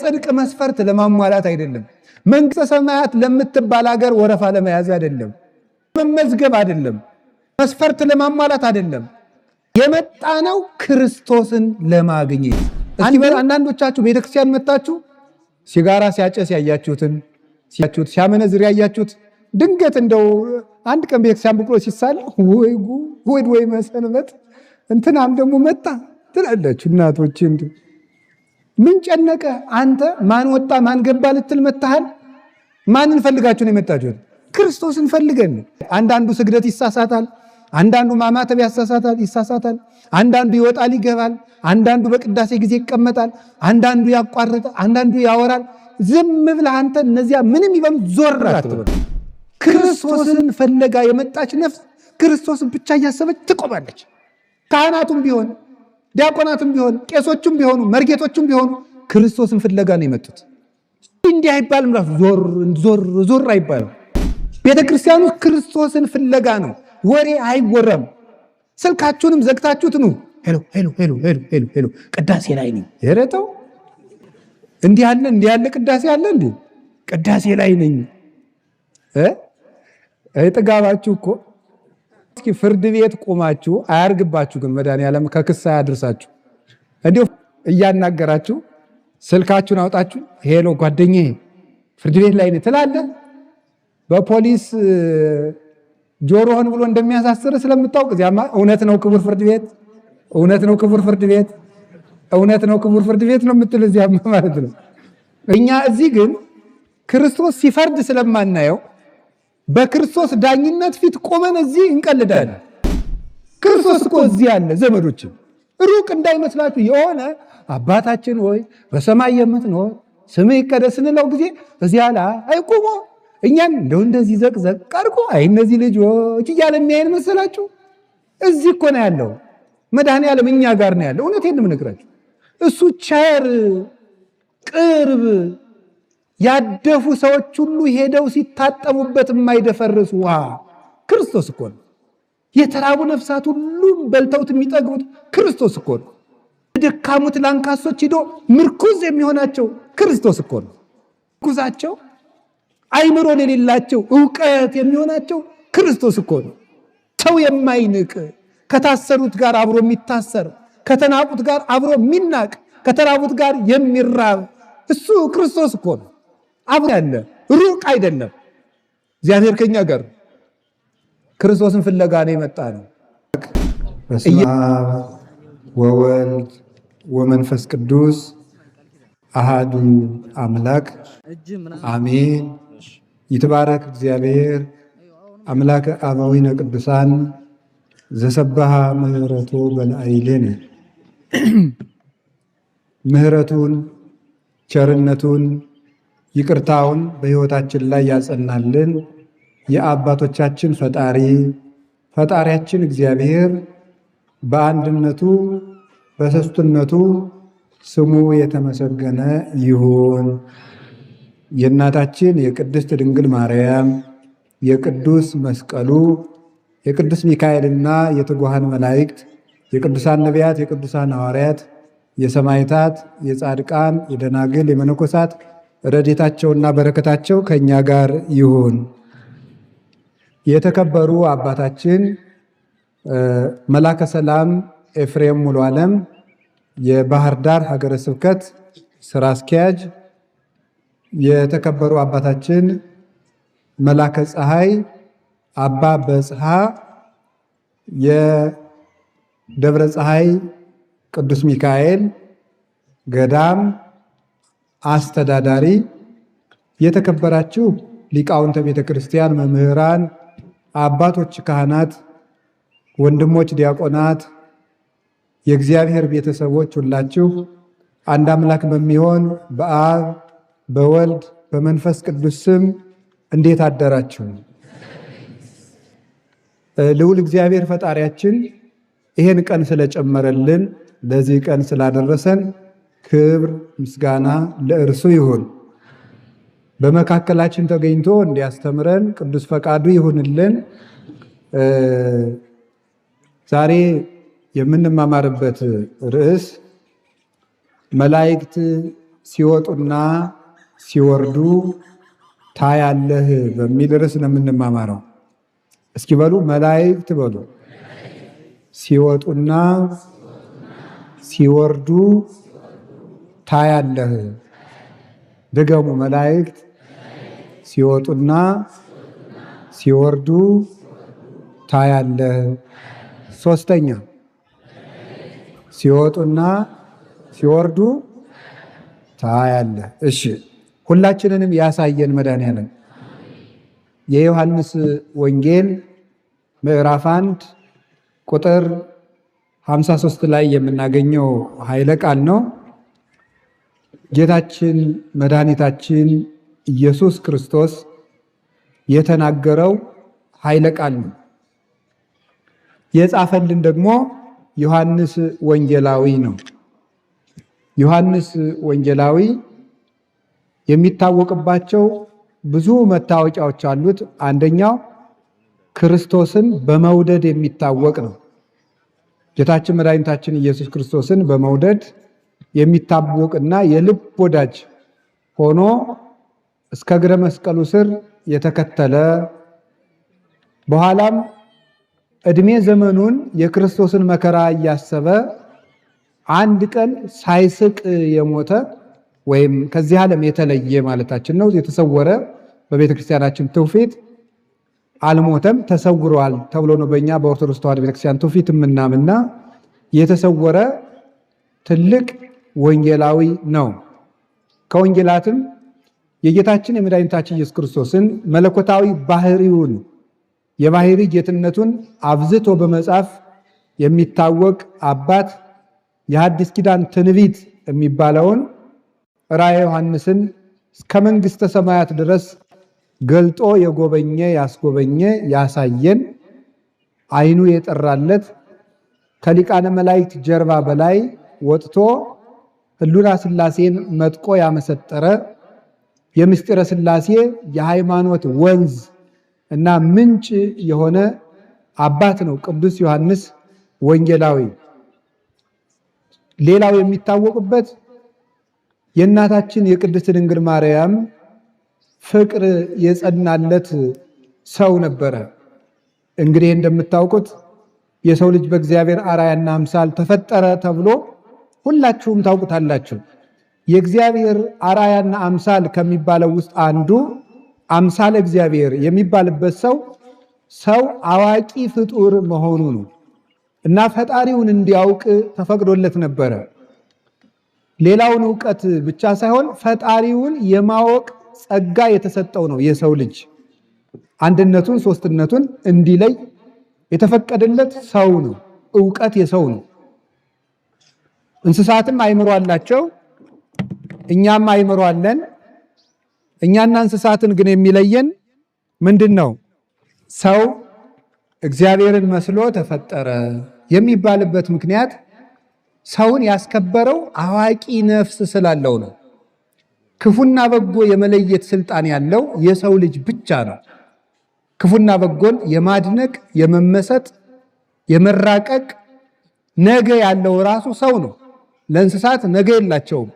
ጽድቅ መስፈርት ለማሟላት አይደለም። መንግስተ ሰማያት ለምትባል ሀገር ወረፋ ለመያዝ አይደለም። መመዝገብ አይደለም። መስፈርት ለማሟላት አይደለም። የመጣ ነው ክርስቶስን ለማግኘት። አንዳንዶቻችሁ ቤተክርስቲያን መጣችሁ ሲጋራ ሲያጨስ ያያችሁትን ሲያመነዝር ያያችሁት ድንገት እንደው አንድ ቀን ቤተክርስቲያን ብሎ ሲሳል ወይ ጉድ ወይ መሰንበት እንትናም ደግሞ መጣ ትላለች። እናቶች እንዴ ምን ጨነቀ? አንተ ማን ወጣ ማን ገባ ልትል መጣሃል? ማንን ፈልጋችሁ ነው የመጣችሁት? ክርስቶስን ፈልገን። አንዳንዱ ስግደት ይሳሳታል፣ አንዳንዱ ማማተብ ይሳሳታል፣ አንዳንዱ ይወጣል ይገባል፣ አንዳንዱ በቅዳሴ ጊዜ ይቀመጣል፣ አንዳንዱ ያቋርጣል፣ አንዳንዱ ያወራል። ዝም ብለህ አንተ እነዚያ ምንም ይበሉ ዞር አትበል። ክርስቶስን ፈለጋ የመጣች ነፍስ ክርስቶስን ብቻ እያሰበች ትቆማለች። ካህናቱም ቢሆን ዲያቆናቱም ቢሆን ቄሶቹም ቢሆኑ መርጌቶቹም ቢሆኑ ክርስቶስን ፍለጋ ነው የመጡት። እንዲህ አይባልም። ራሱ ዞር አይባልም። ቤተክርስቲያኑ ክርስቶስን ፍለጋ ነው። ወሬ አይወራም። ስልካችሁንም ዘግታችሁት ነው ሄሎ ቅዳሴ ላይ ነኝ የረተው እንዲህ ያለ ቅዳሴ አለ እንዴ? ቅዳሴ ላይ ነኝ ጥጋባችሁ እኮ። እስኪ ፍርድ ቤት ቆማችሁ አያርግባችሁ ግን መድኃኒዓለም ከክስ አያድርሳችሁ። እንዲሁ እያናገራችሁ ስልካችሁን አውጣችሁ ሄሎ ጓደኛዬ ፍርድ ቤት ላይ ነኝ ትላለህ። በፖሊስ ጆሮህን ብሎ እንደሚያሳስር ስለምታውቅ እዚያማ እውነት ነው ክቡር ፍርድ ቤት፣ እውነት ነው ክቡር ፍርድ ቤት፣ እውነት ነው ክቡር ፍርድ ቤት ነው የምትል እዚያማ ማለት ነው። እኛ እዚህ ግን ክርስቶስ ሲፈርድ ስለማናየው በክርስቶስ ዳኝነት ፊት ቆመን እዚህ እንቀልዳለን። ክርስቶስ እኮ እዚህ ያለ ዘመዶችን ሩቅ እንዳይመስላችሁ የሆነ አባታችን ሆይ በሰማይ የምትኖር ስምህ ይቀደስ ስንለው ጊዜ እዚያ ላይ አይቆሞ እኛን እንደው እንደዚህ ዘቅዘቅ ቀርቆ አይ እነዚህ ልጆች እያለ የሚያይን መሰላችሁ? እዚህ እኮ ነው ያለው መድኃኒዓለም እኛ ጋር ነው ያለው። እውነቴን ነው የምነግራችሁ። እሱ ቸር ቅርብ ያደፉ ሰዎች ሁሉ ሄደው ሲታጠቡበት የማይደፈርስ ውሃ ክርስቶስ እኮ ነው። የተራቡ ነፍሳት ሁሉም በልተውት የሚጠግቡት ክርስቶስ እኮ ነው። የደካሙት ላንካሶች ሂዶ ምርኩዝ የሚሆናቸው ክርስቶስ እኮ ነው። ምርኩዛቸው አይምሮ የሌላቸው ዕውቀት የሚሆናቸው ክርስቶስ እኮ ነው። ሰው የማይንቅ ከታሰሩት ጋር አብሮ የሚታሰር ከተናቁት ጋር አብሮ የሚናቅ ከተራቡት ጋር የሚራብ እሱ ክርስቶስ እኮ ነው። አብሮ ያለ ሩቅ አይደለም። እግዚአብሔር ከኛ ጋር ክርስቶስን ፍለጋ ነው የመጣ ነው። በስመ አብ ወወልድ ወመንፈስ ቅዱስ አሃዱ አምላክ አሜን። ይትባረክ እግዚአብሔር አምላከ አበዊነ ቅዱሳን ዘሰባሃ ምህረቱ በላዕሌነ። ምህረቱን ቸርነቱን ይቅርታውን በሕይወታችን ላይ ያጸናልን የአባቶቻችን ፈጣሪያችን እግዚአብሔር በአንድነቱ በሦስትነቱ ስሙ የተመሰገነ ይሁን። የእናታችን የቅድስት ድንግል ማርያም የቅዱስ መስቀሉ የቅዱስ ሚካኤልና የትጉሃን መላእክት የቅዱሳን ነቢያት የቅዱሳን ሐዋርያት የሰማዕታት የጻድቃን የደናግል የመነኮሳት ረድኤታቸውና በረከታቸው ከእኛ ጋር ይሁን። የተከበሩ አባታችን መላከ ሰላም ኤፍሬም ሙሉ ዓለም የባህር ዳር ሀገረ ስብከት ስራ አስኪያጅ፣ የተከበሩ አባታችን መላከ ፀሐይ አባ በጽሐ የደብረ ፀሐይ ቅዱስ ሚካኤል ገዳም አስተዳዳሪ፣ የተከበራችሁ ሊቃውንተ ቤተ ክርስቲያን መምህራን፣ አባቶች ካህናት፣ ወንድሞች ዲያቆናት፣ የእግዚአብሔር ቤተሰቦች ሁላችሁ አንድ አምላክ በሚሆን በአብ በወልድ በመንፈስ ቅዱስ ስም እንዴት አደራችሁ? ልዑል እግዚአብሔር ፈጣሪያችን ይሄን ቀን ስለጨመረልን ለዚህ ቀን ስላደረሰን ክብር ምስጋና ለእርሱ ይሁን። በመካከላችን ተገኝቶ እንዲያስተምረን ቅዱስ ፈቃዱ ይሁንልን። ዛሬ የምንማማርበት ርዕስ መላእክት ሲወጡና ሲወርዱ ታያለህ በሚል ርዕስ ነው የምንማማረው። እስኪ በሉ መላእክት በሉ። ሲወጡና ሲወርዱ ታያለህ። ድገሙ። መላእክት ሲወጡና ሲወርዱ ታያለህ። ሶስተኛ ሲወጡና ሲወርዱ ታያለህ። እሺ ሁላችንንም ያሳየን መድኃኒዓለም። የዮሐንስ ወንጌል ምዕራፍ 1 ቁጥር 53 ላይ የምናገኘው ኃይለ ቃል ነው። ጌታችን መድኃኒታችን ኢየሱስ ክርስቶስ የተናገረው ኃይለ ቃል ነው። የጻፈልን ደግሞ ዮሐንስ ወንጌላዊ ነው። ዮሐንስ ወንጌላዊ የሚታወቅባቸው ብዙ መታወቂያዎች አሉት። አንደኛው ክርስቶስን በመውደድ የሚታወቅ ነው። ጌታችን መድኃኒታችን ኢየሱስ ክርስቶስን በመውደድ የሚታወቅና የልብ ወዳጅ ሆኖ እስከ እግረ መስቀሉ ስር የተከተለ በኋላም ዕድሜ ዘመኑን የክርስቶስን መከራ እያሰበ አንድ ቀን ሳይስቅ የሞተ ወይም ከዚህ ዓለም የተለየ ማለታችን ነው። የተሰወረ በቤተ ክርስቲያናችን ትውፊት አልሞተም፣ ተሰውሯል ተብሎ ነው በእኛ በኦርቶዶክስ ተዋሕዶ ቤተክርስቲያን ትውፊት የምናምንና የተሰወረ ትልቅ ወንጌላዊ ነው። ከወንጌላትም የጌታችን የመድኃኒታችን ኢየሱስ ክርስቶስን መለኮታዊ ባህሪውን የባህሪ ጌትነቱን አብዝቶ በመጻፍ የሚታወቅ አባት የሐዲስ ኪዳን ትንቢት የሚባለውን ራእየ ዮሐንስን እስከ መንግሥተ ሰማያት ድረስ ገልጦ የጎበኘ ያስጎበኘ ያሳየን ዓይኑ የጠራለት ከሊቃነ መላእክት ጀርባ በላይ ወጥቶ ሕሉና ሥላሴን መጥቆ ያመሰጠረ የምስጢረ ሥላሴ የሃይማኖት ወንዝ እና ምንጭ የሆነ አባት ነው ቅዱስ ዮሐንስ ወንጌላዊ። ሌላው የሚታወቅበት የእናታችን የቅድስት ድንግል ማርያም ፍቅር የጸናለት ሰው ነበረ። እንግዲህ እንደምታውቁት የሰው ልጅ በእግዚአብሔር አርአያና አምሳል ተፈጠረ ተብሎ ሁላችሁም ታውቁታላችሁ። የእግዚአብሔር አርአያና አምሳል ከሚባለው ውስጥ አንዱ አምሳለ እግዚአብሔር የሚባልበት ሰው አዋቂ ፍጡር መሆኑ ነው እና ፈጣሪውን እንዲያውቅ ተፈቅዶለት ነበረ። ሌላውን ዕውቀት ብቻ ሳይሆን ፈጣሪውን የማወቅ ጸጋ የተሰጠው ነው። የሰው ልጅ አንድነቱን ሶስትነቱን እንዲለይ የተፈቀደለት ሰው ነው። ዕውቀት የሰው ነው። እንስሳትም አእምሮ አላቸው፣ እኛም አእምሮ አለን። እኛና እንስሳትን ግን የሚለየን ምንድን ነው? ሰው እግዚአብሔርን መስሎ ተፈጠረ የሚባልበት ምክንያት ሰውን ያስከበረው አዋቂ ነፍስ ስላለው ነው። ክፉና በጎ የመለየት ስልጣን ያለው የሰው ልጅ ብቻ ነው። ክፉና በጎን የማድነቅ የመመሰጥ የመራቀቅ ነገ ያለው ራሱ ሰው ነው። ለእንስሳት ነገ የላቸውም።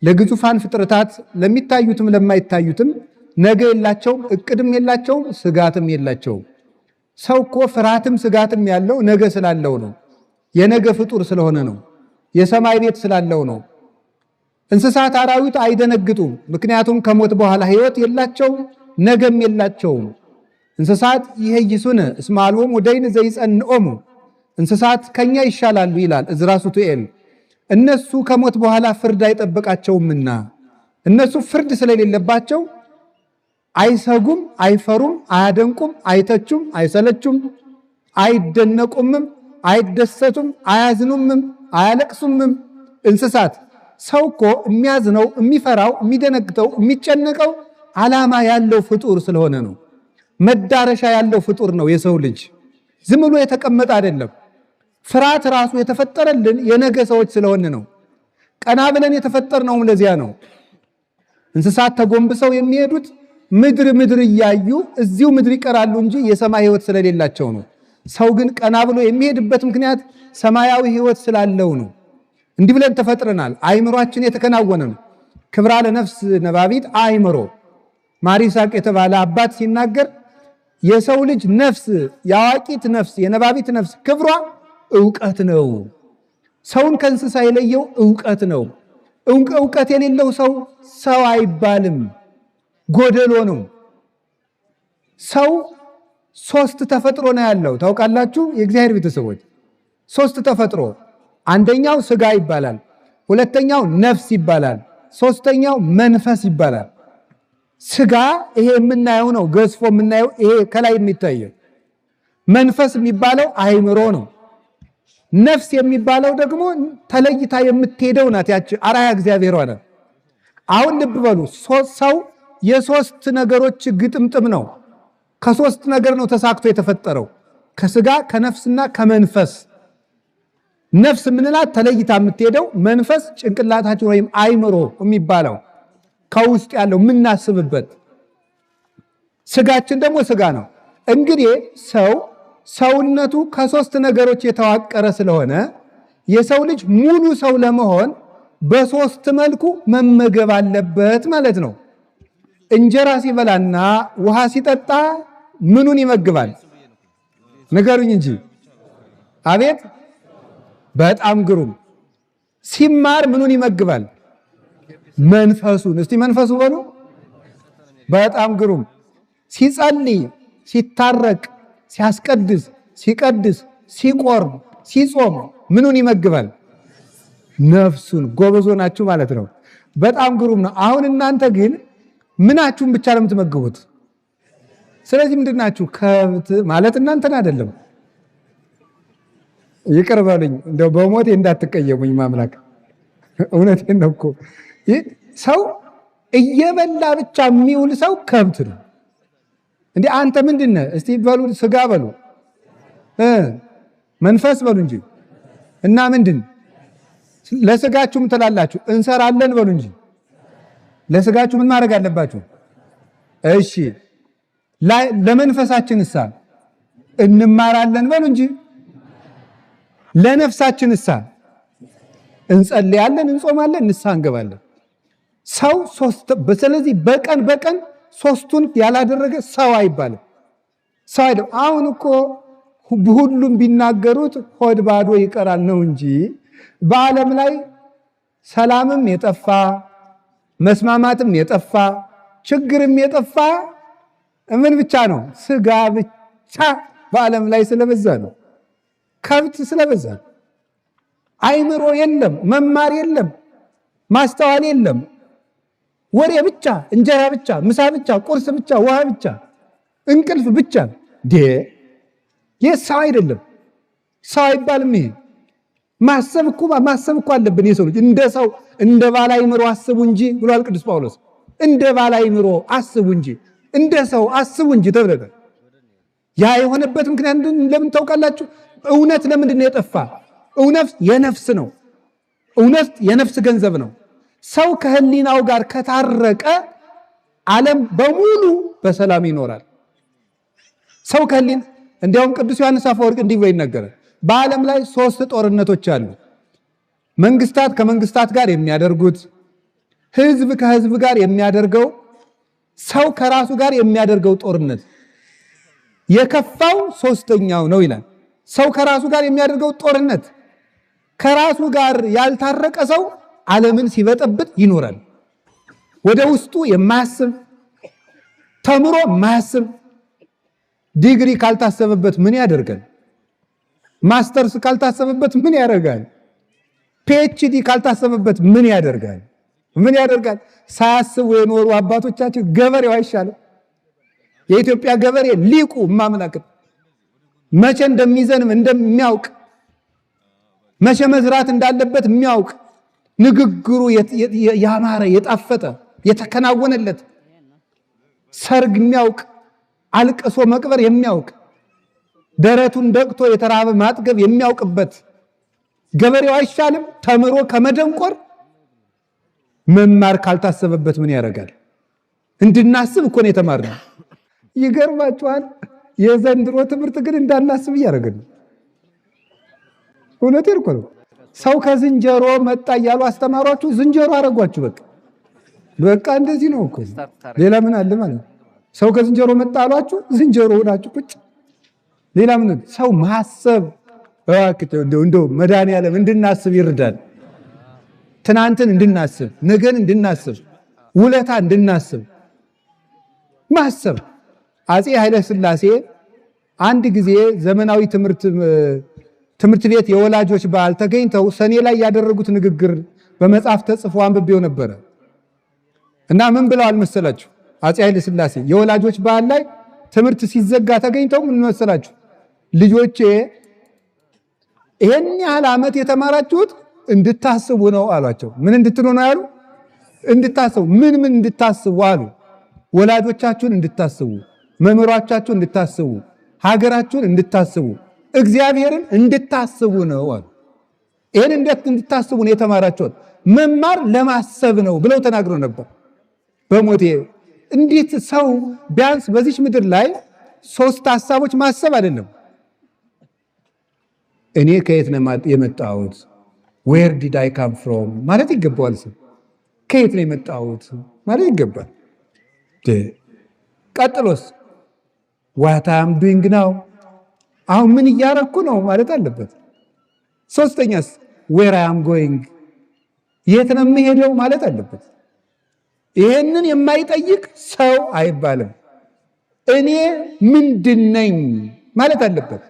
ለግዙፋን ፍጥረታት ለሚታዩትም ለማይታዩትም ነገ የላቸውም፣ እቅድም የላቸውም፣ ስጋትም የላቸውም። ሰው እኮ ፍርሃትም ስጋትም ያለው ነገ ስላለው ነው። የነገ ፍጡር ስለሆነ ነው። የሰማይ ቤት ስላለው ነው። እንስሳት አራዊት አይደነግጡም፣ ምክንያቱም ከሞት በኋላ ሕይወት የላቸውም፣ ነገም የላቸውም። እንስሳት ይሄይሱነ እስመ አልቦሙ ደይን ዘይጸንዖሙ፣ እንስሳት ከኛ ይሻላሉ ይላል ዕዝራ ሱቱኤል። እነሱ ከሞት በኋላ ፍርድ አይጠብቃቸውምና እነሱ ፍርድ ስለሌለባቸው አይሰጉም፣ አይፈሩም፣ አያደንቁም፣ አይተቹም፣ አይሰለቹም፣ አይደነቁምም፣ አይደሰቱም፣ አያዝኑምም፣ አያለቅሱምም። እንስሳት ሰው እኮ የሚያዝነው፣ የሚፈራው፣ የሚደነግጠው፣ የሚጨነቀው ዓላማ ያለው ፍጡር ስለሆነ ነው። መዳረሻ ያለው ፍጡር ነው የሰው ልጅ። ዝም ብሎ የተቀመጠ አይደለም። ፍርሃት ራሱ የተፈጠረልን የነገ ሰዎች ስለሆነ ነው። ቀና ብለን የተፈጠርነውም ለዚያ ነው። እንስሳት ተጎንብሰው የሚሄዱት ምድር እያዩ እዚሁ ምድር ይቀራሉ እንጂ የሰማይ ሕይወት ስለሌላቸው ነው። ሰው ግን ቀና ብሎ የሚሄድበት ምክንያት ሰማያዊ ሕይወት ስላለው ነው። እንዲህ ብለን ተፈጥረናል። አእምሯችን የተከናወነ ነው። ክብራ ለነፍስ ነባቢት አእምሮ። ማር ይስሐቅ የተባለ አባት ሲናገር የሰው ልጅ ነፍስ፣ የአዋቂት ነፍስ፣ የነባቢት ነፍስ ክብሯ ዕውቀት ነው። ሰውን ከእንስሳ የለየው ዕውቀት ነው። ዕውቀት የሌለው ሰው አይባልም፣ ጎደሎ ነው። ሰው ሶስት ተፈጥሮ ነው ያለው። ታውቃላችሁ የእግዚአብሔር ቤተሰቦች፣ ሶስት ተፈጥሮ። አንደኛው ስጋ ይባላል፣ ሁለተኛው ነፍስ ይባላል፣ ሶስተኛው መንፈስ ይባላል። ስጋ ይሄ የምናየው ነው፣ ገዝፎ የምናየው ይሄ ከላይ የሚታየው። መንፈስ የሚባለው አእምሮ ነው። ነፍስ የሚባለው ደግሞ ተለይታ የምትሄደው ናት። ያቺ አርአያ እግዚአብሔር ሆነ። አሁን ልብ በሉ፣ ሰው የሶስት ነገሮች ግጥምጥም ነው። ከሶስት ነገር ነው ተሳክቶ የተፈጠረው፣ ከስጋ ከነፍስና ከመንፈስ። ነፍስ ምንላት ተለይታ የምትሄደው፣ መንፈስ ጭንቅላታችን ወይም አእምሮ የሚባለው ከውስጥ ያለው የምናስብበት፣ ስጋችን ደግሞ ስጋ ነው። እንግዲህ ሰውነቱ ከሶስት ነገሮች የተዋቀረ ስለሆነ የሰው ልጅ ሙሉ ሰው ለመሆን በሶስት መልኩ መመገብ አለበት ማለት ነው። እንጀራ ሲበላና ውሃ ሲጠጣ ምኑን ይመግባል? ንገሩኝ እንጂ። አቤት በጣም ግሩም። ሲማር ምኑን ይመግባል? መንፈሱን። እስቲ መንፈሱ በሉ። በጣም ግሩም። ሲጸልይ፣ ሲታረቅ፣ ሲያስቀድስ፣ ሲቀድስ፣ ሲቆርብ፣ ሲጾም ምኑን ይመግባል? ነፍሱን። ጎበዞ ናችሁ ማለት ነው። በጣም ግሩም ነው። አሁን እናንተ ግን ምናችሁን ብቻ ነው የምትመግቡት? ስለዚህ ምንድን ናችሁ? ከብት ማለት እናንተን አይደለም። ይቅር በሉኝ እንደው በሞቴ እንዳትቀየሙኝ ማምላክ፣ እውነቴን ነው እኮ። ሰው እየበላ ብቻ የሚውል ሰው ከብት ነው። እንዴ አንተ ምንድነህ? እስቲ በሉ ስጋ በሉ፣ መንፈስ በሉ እንጂ። እና ምንድን ለስጋችሁም ትላላችሁ? እንሰራለን በሉ እንጂ። ለስጋችሁ ምን ማድረግ አለባችሁ? እሺ ለመንፈሳችንሳ እንማራለን በሉ እንጂ። ለነፍሳችንሳ እንጸልያለን፣ እንጾማለን፣ ንስሐ እንገባለን። ሰው ስለዚህ በቀን ሶስቱን ያላደረገ ሰው አይባልም። ሰው አይደለም። አሁን እኮ ሁሉም ቢናገሩት ሆድ ባዶ ይቀራል ነው እንጂ በዓለም ላይ ሰላምም የጠፋ መስማማትም የጠፋ ችግርም የጠፋ ምን ብቻ ነው? ስጋ ብቻ በዓለም ላይ ስለበዛ ነው። ከብት ስለበዛ ነው። አእምሮ የለም፣ መማር የለም፣ ማስተዋል የለም። ወሬ ብቻ፣ እንጀራ ብቻ፣ ምሳ ብቻ፣ ቁርስ ብቻ፣ ውሃ ብቻ፣ እንቅልፍ ብቻ። ይህ ሰው አይደለም፣ ሰው አይባልም። ይሄ ማሰብ እኮ አለብን። የሰው ልጅ እንደ ሰው እንደ ባለ አእምሮ አስቡ እንጂ ብሏል ቅዱስ ጳውሎስ። እንደ ባለ አእምሮ አስቡ እንጂ እንደ ሰው አስቡ እንጂ ተብለናል። ያ የሆነበት ምክንያት ለምን ታውቃላችሁ? እውነት ለምንድን ነው የጠፋ? እውነት የነፍስ ነው። እውነት የነፍስ ገንዘብ ነው። ሰው ከህሊናው ጋር ከታረቀ ዓለም በሙሉ በሰላም ይኖራል። ሰው ከህሊና እንዲያውም ቅዱስ ዮሐንስ አፈወርቅ እንዲህ ብሎ ይናገራል። በዓለም ላይ 3 ጦርነቶች አሉ። መንግስታት ከመንግስታት ጋር የሚያደርጉት፣ ህዝብ ከህዝብ ጋር የሚያደርገው፣ ሰው ከራሱ ጋር የሚያደርገው ጦርነት። የከፋው 3ኛው ነው ይላል። ሰው ከራሱ ጋር የሚያደርገው ጦርነት። ከራሱ ጋር ያልታረቀ ሰው ዓለምን ሲበጠብጥ ይኖራል። ወደ ውስጡ የማያስብ ተምሮ የማያስብ ዲግሪ ካልታሰበበት ምን ያደርጋል? ማስተርስ ካልታሰበበት ምን ያደርጋል? ፒኤችዲ ካልታሰበበት ምን ያደርጋል? ምን ያደርጋል? ሳያስቡ የኖሩ አባቶቻችን ገበሬው አይሻልም? የኢትዮጵያ ገበሬ ሊቁ ማምላክት መቼ እንደሚዘንም እንደሚያውቅ፣ መቼ መዝራት እንዳለበት የሚያውቅ፣ ንግግሩ ያማረ የጣፈጠ የተከናወነለት፣ ሰርግ የሚያውቅ፣ አልቅሶ መቅበር የሚያውቅ፣ ደረቱን ደቅቶ የተራበ ማጥገብ የሚያውቅበት ገበሬው አይሻልም? ተምሮ ከመደንቆር መማር ካልታሰበበት ምን ያደርጋል? እንድናስብ እኮ ነው የተማርነው። ይገርማችኋል። የዘንድሮ ትምህርት ግን እንዳናስብ እያደረገን ነው። እውነቴን እኮ ነው። ሰው ከዝንጀሮ መጣ እያሉ አስተማሯችሁ፣ ዝንጀሮ አረጓችሁ። በቃ በቃ እንደዚህ ነው እኮ ሌላ ምን አለ ማለት ነው። ሰው ከዝንጀሮ መጣ አሏችሁ ዝንጀሮ ሆናችሁ ቁጭ። ሌላ ምን ሰው ማሰብ እንደው መድኃኒዓለም እንድናስብ ይርዳል። ትናንትን እንድናስብ፣ ነገን እንድናስብ፣ ውለታ እንድናስብ ማሰብ። አፄ ኃይለ ሥላሴ አንድ ጊዜ ዘመናዊ ትምህርት ቤት የወላጆች በዓል ተገኝተው ሰኔ ላይ ያደረጉት ንግግር በመጽሐፍ ተጽፎ አንብቤው ነበረ እና ምን ብለዋል መሰላችሁ? አፄ ኃይለ ሥላሴ የወላጆች በዓል ላይ ትምህርት ሲዘጋ ተገኝተው ምን መሰላችሁ? ልጆቼ ይሄን ያህል ዓመት የተማራችሁት እንድታስቡ ነው አሏቸው። ምን እንድትሉ ነው ያሉ? እንድታስቡ። ምን እንድታስቡ አሉ? ወላጆቻችሁን እንድታስቡ፣ መምህራቻችሁን እንድታስቡ፣ ሀገራችሁን እንድታስቡ፣ እግዚአብሔርን እንድታስቡ ነው አሉ። ይሄን እንድታስቡ ነው የተማራችሁት። መማር ለማሰብ ነው ብለው ተናግረው ነበር። በሞቴ እንዴት ሰው ቢያንስ በዚች ምድር ላይ 3 ሐሳቦች ማሰብ አይደለም። እኔ ከየት ነው የመጣሁት? where did I come from ማለት ይገባዋል። ከየት ነው የመጣሁት ማለት ይገባል። ቀጥሎስ what I am doing now አሁን ምን እያረኩ ነው ማለት አለበት። ሶስተኛስ where I am going የት ነው የምሄደው ማለት አለበት። ይሄንን የማይጠይቅ ሰው አይባልም። እኔ ምንድነኝ ማለት አለበት።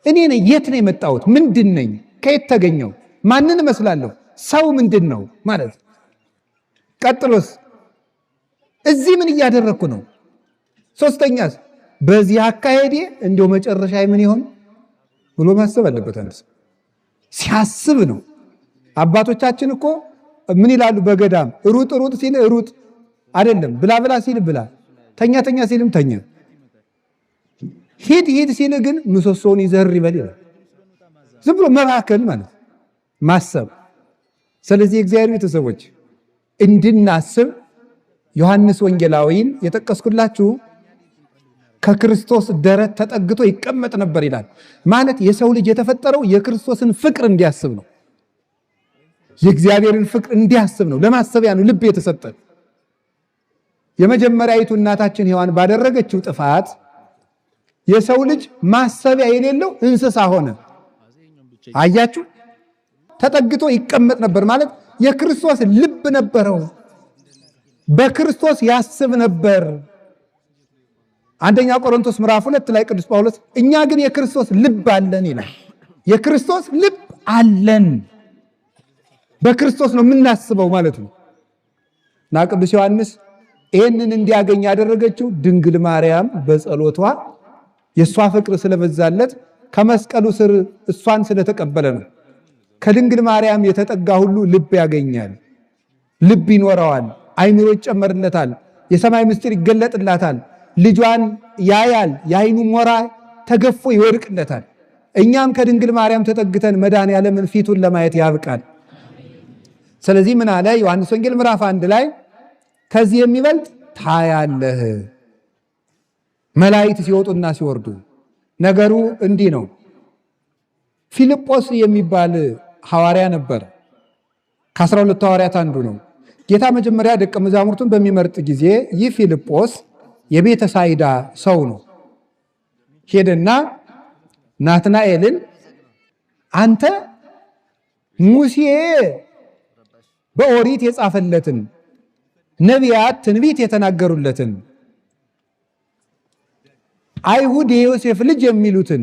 እኔ ነኝ፣ የት ነው የመጣሁት? ምንድነኝ? ከየት ተገኘው? ማንን እመስላለሁ? ሰው ምንድነው ማለት። ቀጥሎስ እዚህ ምን እያደረኩ ነው? ሶስተኛስ በዚህ አካሄዴ እንደው መጨረሻ ምን ይሆን ብሎ ማሰብ አለበት። አንተ ሲያስብ ነው። አባቶቻችን እኮ ምን ይላሉ? በገዳም ሩጥ ሩጥ ሲል ሩጥ አይደለም፣ ብላ ብላ ሲል ብላ፣ ተኛ ተኛ ሲልም ተኛ፣ ሂድ ሂድ ሲል ግን ምሰሶውን ይዘር ይበል ይላል። ዝም ብሎ መባከን ማለት ማሰብ። ስለዚህ እግዚአብሔር ቤተሰቦች እንድናስብ ዮሐንስ ወንጌላዊን የጠቀስኩላችሁ ከክርስቶስ ደረት ተጠግቶ ይቀመጥ ነበር ይላል። ማለት የሰው ልጅ የተፈጠረው የክርስቶስን ፍቅር እንዲያስብ ነው። የእግዚአብሔርን ፍቅር እንዲያስብ ነው። ለማሰቢያ ነው ልብ የተሰጠን። የመጀመሪያይቱ እናታችን ሔዋን ባደረገችው ጥፋት የሰው ልጅ ማሰቢያ የሌለው እንስሳ ሆነ። አያችሁ? ተጠግቶ ይቀመጥ ነበር ማለት የክርስቶስ ልብ ነበረው። በክርስቶስ ያስብ ነበር። አንደኛ ቆሮንቶስ ምዕራፍ 2 ላይ ቅዱስ ጳውሎስ እኛ ግን የክርስቶስ ልብ አለን ይላል። የክርስቶስ ልብ አለን። በክርስቶስ ነው የምናስበው ማለት ነው። እና ቅዱስ ዮሐንስ ይህንን እንዲያገኝ ያደረገችው ድንግል ማርያም በጸሎቷ የእሷ ፍቅር ስለበዛለት ከመስቀሉ ስር እሷን ስለተቀበለ ነው። ከድንግል ማርያም የተጠጋ ሁሉ ልብ ያገኛል፣ ልብ ይኖረዋል፣ አይምሮ ይጨመርለታል፣ የሰማይ ምስጢር ይገለጥላታል፣ ልጇን ያያል፣ የአይኑ ሞራ ተገፎ ይወድቅለታል። እኛም ከድንግል ማርያም ተጠግተን መድኃኔዓለምን ፊቱን ለማየት ያብቃል። ስለዚህ ምን አለ ዮሐንስ ወንጌል ምዕራፍ 1 ላይ ከዚህ የሚበልጥ ታያለህ። መላእክት ሲወጡና ሲወርዱ። ነገሩ እንዲህ ነው። ፊልጶስ የሚባል ሐዋርያ ነበር። ከ12 ሐዋርያት አንዱ ነው። ጌታ መጀመሪያ ደቀ መዛሙርቱን በሚመርጥ ጊዜ ይህ ፊልጶስ የቤተ ሳይዳ ሰው ነው። ሄደና ናትናኤልን አንተ ሙሴ በኦሪት የጻፈለትን ነቢያት ትንቢት የተናገሩለትን አይሁድ የዮሴፍ ልጅ የሚሉትን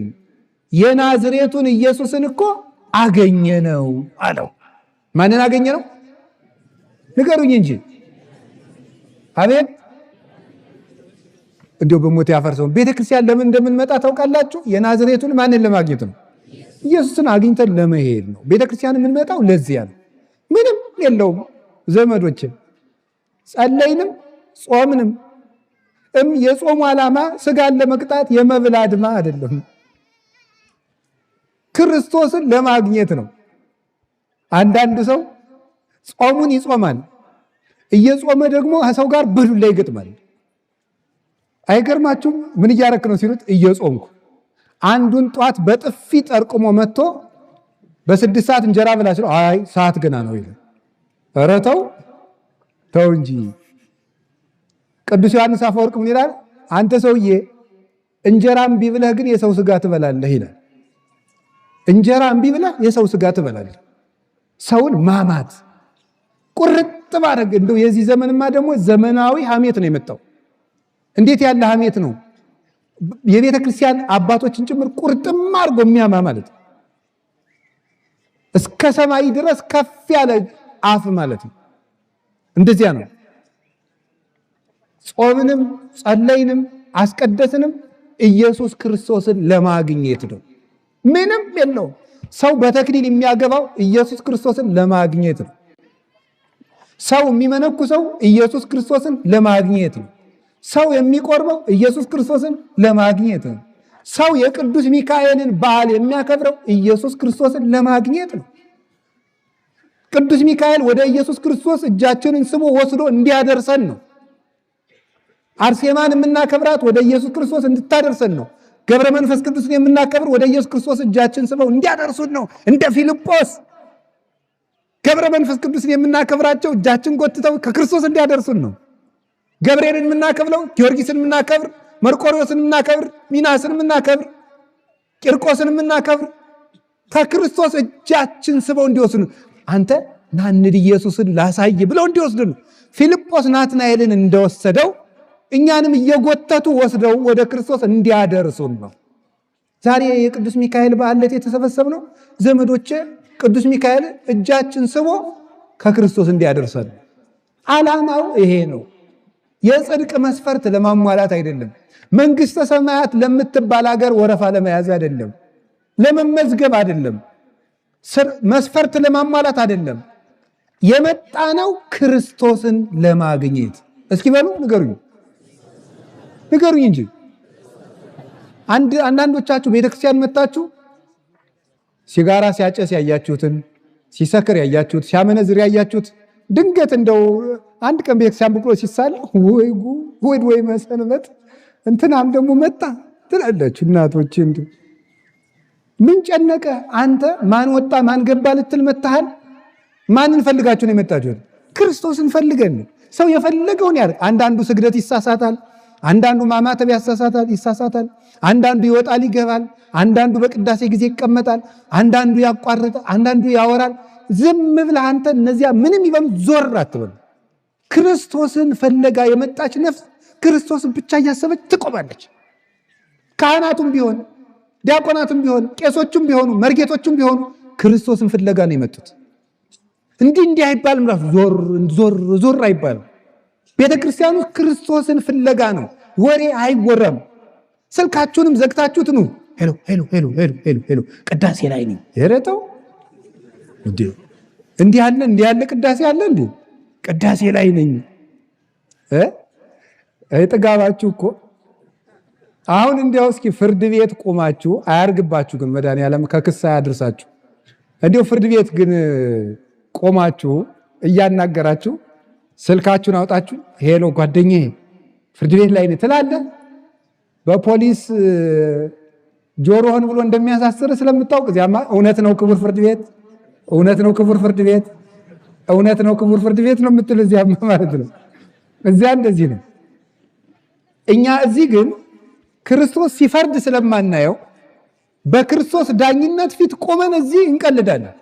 የናዝሬቱን ኢየሱስን እኮ አገኘነው አለው። ማንን አገኘነው? ንገሩኝ እንጂ። አቤት እንዲሁ በሞት ያፈርሰው። ቤተክርስቲያን ለምን እንደምንመጣ ታውቃላችሁ? የናዝሬቱን ማንን ለማግኘት ነው? ኢየሱስን አግኝተን ለመሄድ ነው። ቤተክርስቲያን የምንመጣው ለዚያ ነው። ምንም የለውም ዘመዶች። ጸለይንም ጾምንም የጾሙ ዓላማ ስጋን ለመቅጣት የመብል አድማ አይደለም፣ ክርስቶስን ለማግኘት ነው። አንዳንድ ሰው ጾሙን ይጾማል፣ እየጾመ ደግሞ ከሰው ጋር በዱላ ይገጥማል። አይገርማችሁም? ምን እያረክ ነው ሲሉት እየጾምኩ። አንዱን ጧት በጥፊ ጠርቅሞ መጥቶ በ6 ሰዓት እንጀራ ብላ ሲለው አይ ሰዓት ገና ነው ይላል። ኧረ ተው ተው እንጂ። ቅዱስ ዮሐንስ አፈወርቅ ምን ይላል? አንተ ሰውዬ እንጀራ እምቢ ብለህ ግን የሰው ስጋ ትበላለህ ይላል። እንጀራ እምቢ ብለህ የሰው ስጋ ትበላለህ። ሰውን ማማት ቁርጥ ማድረግ። እንደው የዚህ ዘመንማ ደግሞ ዘመናዊ ሐሜት ነው የመጣው። እንዴት ያለ ሐሜት ነው! የቤተ ክርስቲያን አባቶችን ጭምር ቁርጥም አድርጎ የሚያማ ማለት ነው። እስከ ሰማይ ድረስ ከፍ ያለ አፍ ማለት ነው። እንደዚያ ነው። ጾምንም ጸለይንም አስቀደስንም ኢየሱስ ክርስቶስን ለማግኘት ነው። ምንም የለው። ሰው በተክሊል የሚያገባው ኢየሱስ ክርስቶስን ለማግኘት ነው። ሰው የሚመነኩሰው ኢየሱስ ክርስቶስን ለማግኘት ነው። ሰው የሚቆርበው ኢየሱስ ክርስቶስን ለማግኘት ነው። ሰው የቅዱስ ሚካኤልን በዓል የሚያከብረው ኢየሱስ ክርስቶስን ለማግኘት ነው። ቅዱስ ሚካኤል ወደ ኢየሱስ ክርስቶስ እጃችንን ስቦ ወስዶ እንዲያደርሰን ነው። አርሴማን የምናከብራት ወደ ኢየሱስ ክርስቶስ እንድታደርሰን ነው። ገብረ መንፈስ ቅዱስን የምናከብር ወደ ኢየሱስ ክርስቶስ እጃችን ስበው እንዲያደርሱን ነው። እንደ ፊልጶስ ገብረ መንፈስ ቅዱስን የምናከብራቸው እጃችን ጎትተው ከክርስቶስ እንዲያደርሱን ነው። ገብርኤልን የምናከብረው፣ ጊዮርጊስን የምናከብር፣ መርቆሬዎስን የምናከብር፣ ሚናስን የምናከብር፣ ቂርቆስን የምናከብር ከክርስቶስ እጃችን ስበው እንዲወስዱ፣ አንተ ናንድ ኢየሱስን ላሳይ ብለው እንዲወስዱ ነው። ፊልጶስ ናትናኤልን እንደወሰደው እኛንም እየጎተቱ ወስደው ወደ ክርስቶስ እንዲያደርሱን ነው። ዛሬ የቅዱስ ሚካኤል በዓል ዕለት የተሰበሰብነው ዘመዶቼ፣ ቅዱስ ሚካኤል እጃችን ስቦ ከክርስቶስ እንዲያደርሰን። ዓላማው ይሄ ነው። የጽድቅ መስፈርት ለማሟላት አይደለም። መንግሥተ ሰማያት ለምትባል ሀገር ወረፋ ለመያዝ አይደለም። ለመመዝገብ አይደለም። መስፈርት ለማሟላት አይደለም። የመጣ ነው ክርስቶስን ለማግኘት። እስኪ በሉ ንገሩኝ እንጂ አንዳንዶቻችሁ ቤተክርስቲያን መጣችሁ ሲጋራ ሲያጨስ ያያችሁትን፣ ሲሰክር ያያችሁት፣ ሲያመነዝር ያያችሁት፣ ድንገት እንደው አንድ ቀን ቤተክርስቲያን ብሎ ሲሳል ወይ መሰንበት እንትናም ደግሞ መጣ ትላለች። እናቶች እንዲ ምን ጨነቀ? አንተ ማን ወጣ ማን ገባ ልትል መጣሃል? ማንን ፈልጋችሁ ነው የመጣችሁት? ክርስቶስን ፈልገን ነው። ሰው የፈለገውን ያደርግ። አንዳንዱ ስግደት ይሳሳታል፣ አንዳንዱ ማማተብ ይሳሳታል፣ አንዳንዱ ይወጣል ይገባል፣ አንዳንዱ በቅዳሴ ጊዜ ይቀመጣል፣ አንዳንዱ ያቋርጣል፣ አንዳንዱ ያወራል። ዝም ብለህ አንተ እነዚያ ምንም ይበሉ ዞር አትበሉ። ክርስቶስን ፈለጋ የመጣች ነፍስ ክርስቶስን ብቻ እያሰበች ትቆማለች። ካህናቱም ቢሆን ዲያቆናቱም ቢሆን ቄሶቹም ቢሆኑ መርጌቶቹም ቢሆኑ ክርስቶስን ፍለጋ ነው የመጡት። እንዲህ አይባልም። ራሱ ዞር አይባልም። ቤተ ክርስቲያኑ ክርስቶስን ፍለጋ ነው። ወሬ አይወራም። ስልካችሁንም ዘግታችሁት ነው ሄሎ ቅዳሴ ላይ ነው የረተው እንዲህ ያለ ቅዳሴ አለ እንዴ? ቅዳሴ ላይ ነኝ ጥጋባችሁ እኮ። አሁን እንዲያው እስኪ ፍርድ ቤት ቆማችሁ አያርግባችሁ፣ ግን መድኃኒዓለም ከክስ አያድርሳችሁ። እንዲያው ፍርድ ቤት ግን ቆማችሁ እያናገራችሁ ስልካችሁን አውጣችሁ ሄሎ ጓደኛዬ ፍርድ ቤት ላይ ነኝ ትላለህ። በፖሊስ ጆሮህን ብሎ እንደሚያሳስር ስለምታውቅ እዚያማ እውነት ነው ክቡር ፍርድ ቤት፣ እውነት ነው ክቡር ፍርድ ቤት፣ እውነት ነው ክቡር ፍርድ ቤት ነው የምትል እዚያማ ማለት ነው። እዚያ እንደዚህ ነው። እኛ እዚህ ግን ክርስቶስ ሲፈርድ ስለማናየው በክርስቶስ ዳኝነት ፊት ቆመን እዚህ እንቀልዳለን።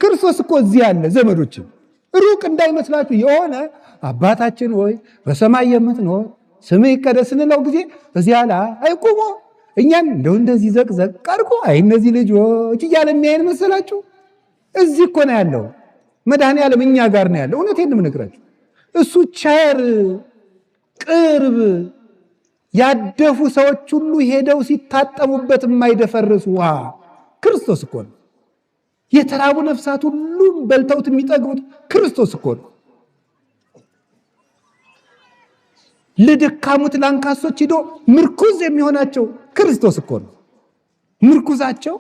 ክርስቶስ እኮ እዚህ ያለ ዘመዶችን ሩቅ እንዳይመስላችሁ። የሆነ አባታችን ሆይ በሰማይ የምትኖር ስምህ ይቀደስ ስንለው ጊዜ እዚያ ላይ አይቆሞ እኛን እንደዚህ ዘቅዘቅ ቀርቆ አይ እነዚህ ልጆች እያለ የሚያየን መሰላችሁ? እዚህ እኮ ነው ያለው መድኃኒዓለም እኛ ጋር ነው ያለው። እውነቴን ነው የምነግራችሁ። እሱ ቸር ቅርብ፣ ያደፉ ሰዎች ሁሉ ሄደው ሲታጠቡበት የማይደፈርስ ውሃ ክርስቶስ እኮ ነው። የተራቡ ነፍሳት ሁሉም በልተውት የሚጠግቡት ክርስቶስ እኮ ነው። ለደካሙት ላንካሶች ሄዶ ምርኩዝ የሚሆናቸው ክርስቶስ እኮ ነው። ምርኩዛቸው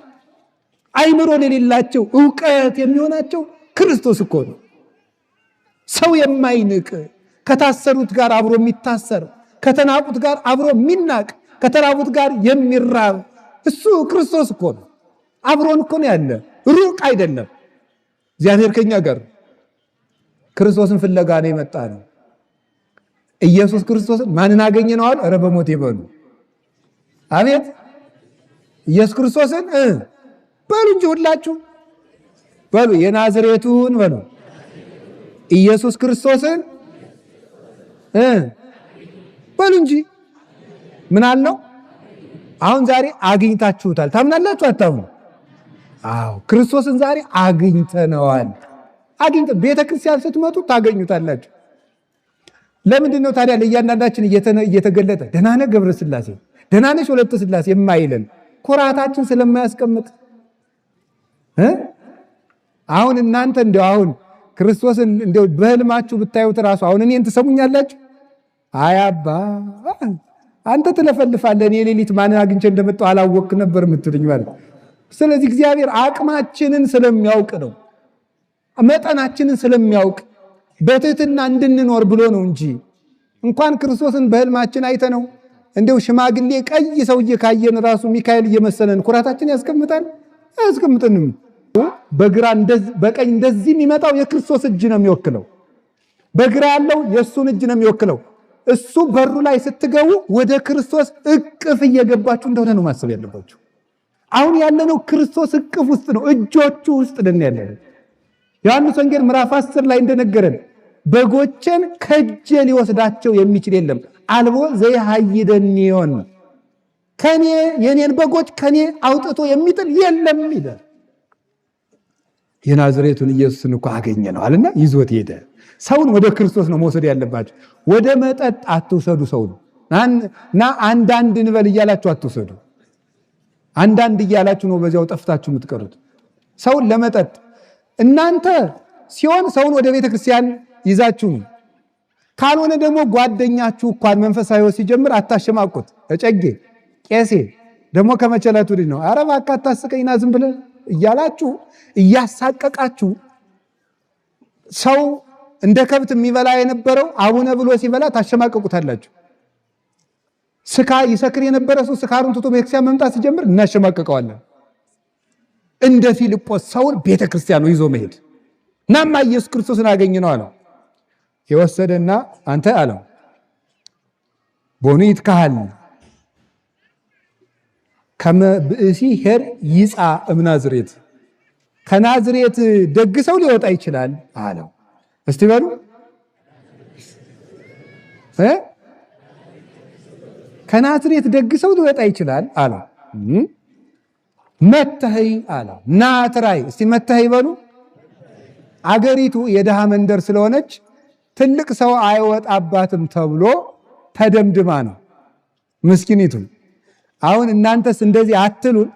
አይምሮ ለሌላቸው ዕውቀት የሚሆናቸው ክርስቶስ እኮ ነው። ሰው የማይንቅ ከታሰሩት ጋር አብሮ የሚታሰር፣ ከተናቁት ጋር አብሮ የሚናቅ፣ ከተራቡት ጋር የሚራብ እሱ ክርስቶስ እኮ ነው። አብሮን እኮ ነው ያለ፣ ሩቅ አይደለም። እግዚአብሔር ከኛ ጋር ክርስቶስን ፍለጋ ነው የመጣ ነው። ኢየሱስ ክርስቶስን ማንን አገኘ ነው አሉ? ኧረ በሞት ይበሉ። አቤት ኢየሱስ ክርስቶስን በሉ እንጂ ሁላችሁ በሉ፣ የናዝሬቱን በሉ ኢየሱስ ክርስቶስን በሉ እንጂ ምን አለው? አሁን ዛሬ አግኝታችሁታል። ታምናላችሁ አታምኑ? አዎ ክርስቶስን ዛሬ አግኝተነዋል። ቤተክርስቲያን ስትመጡ ታገኙታላችሁ። ለምንድን ነው ታዲያ ለእያንዳንዳችን እየተገለጠ ደህና ነህ ገብረ ሥላሴ፣ ደህና ነሽ ወለተ ሥላሴ የማይለን? ኩራታችን ስለማያስቀምጥ አሁን እናንተ እንደው አሁን ክርስቶስን እንደው በህልማችሁ ብታዩት ራሱ አሁን እኔን ትሰሙኛላችሁ? አይ አባ አንተ ትለፈልፋለህ፣ እኔ ሌሊት ማንን አግኝቼ እንደመጣሁ አላወቅ ነበር የምትሉኝ ማለት። ስለዚህ እግዚአብሔር አቅማችንን ስለሚያውቅ ነው፣ መጠናችንን ስለሚያውቅ በትህትና እንድንኖር ብሎ ነው እንጂ እንኳን ክርስቶስን በህልማችን አይተነው እንደው ሽማግሌ ቀይ ሰውዬ ካየን ራሱ ሚካኤል እየመሰለን ኩራታችን ያስቀምጣል? አያስቀምጥንም። በግራ በቀኝ እንደዚህ የሚመጣው የክርስቶስ እጅ ነው የሚወክለው። በግራ ያለው የእሱን እጅ ነው የሚወክለው። እሱ በሩ ላይ ስትገቡ ወደ ክርስቶስ እቅፍ እየገባችሁ እንደሆነ ነው ማሰብ ያለባችሁ። አሁን ያለነው ክርስቶስ እቅፍ ውስጥ ነው፣ እጆቹ ውስጥ ነን ያለነው። ዮሐንስ ወንጌል ምዕራፍ 10 ላይ እንደነገረን በጎቼን ከእጄ ሊወስዳቸው የሚችል የለም፣ አልቦ ዘይሃይደኒዮን፣ ከኔ የኔን በጎች ከኔ አውጥቶ የሚጥል የለም ይላል። የናዝሬቱን ኢየሱስን እኮ አገኘነው አለና ይዞት ሄደ። ሰውን ወደ ክርስቶስ ነው መውሰድ ያለባችሁ። ወደ መጠጥ አትውሰዱ። ሰውን እና አንዳንድ እንበል እያላችሁ አትውሰዱ። አንዳንድ እያላችሁ ነው በዚያው ጠፍታችሁ የምትቀሩት። ሰውን ለመጠጥ እናንተ ሲሆን ሰውን ወደ ቤተ ክርስቲያን ይዛችሁ ነው። ካልሆነ ደግሞ ጓደኛችሁ እንኳን መንፈሳዊ ሕይወት ሲጀምር አታሸማቁት። እጨጌ ቄሴ ደግሞ ከመቸለቱ ልጅ ነው። ኧረ እባክህ አታስቀኝና ዝም ብለህ እያላችሁ እያሳቀቃችሁ ሰው እንደ ከብት የሚበላ የነበረው አቡነ ብሎ ሲበላ ታሸማቀቁታላችሁ። ይሰክር የነበረ ሰው ስካሩን ትቶ ቤተክርስቲያን መምጣት ሲጀምር እናሸማቀቀዋለን። እንደ ፊልጶስ ሰውን ቤተክርስቲያኑ ይዞ መሄድ ናማ ኢየሱስ ክርስቶስን አገኘ ነው አለው። የወሰደና አንተ አለው ቦኑ ይትካሃል ከመ ብእሲ ሄር ይጻ እምናዝሬት፣ ከናዝሬት ደግ ሰው ሊወጣ ይችላል አለው። እስቲ በሉ ከናዝሬት ደግ ሰው ሊወጣ ይችላል አለው። መተኸይ አለው። ናትራይ እስቲ መተኸይ በሉ። አገሪቱ የድሃ መንደር ስለሆነች ትልቅ ሰው አይወጣባትም ተብሎ ተደምድማ ነው ምስኪኒቱ። አሁን እናንተስ እንደዚህ አትሉን?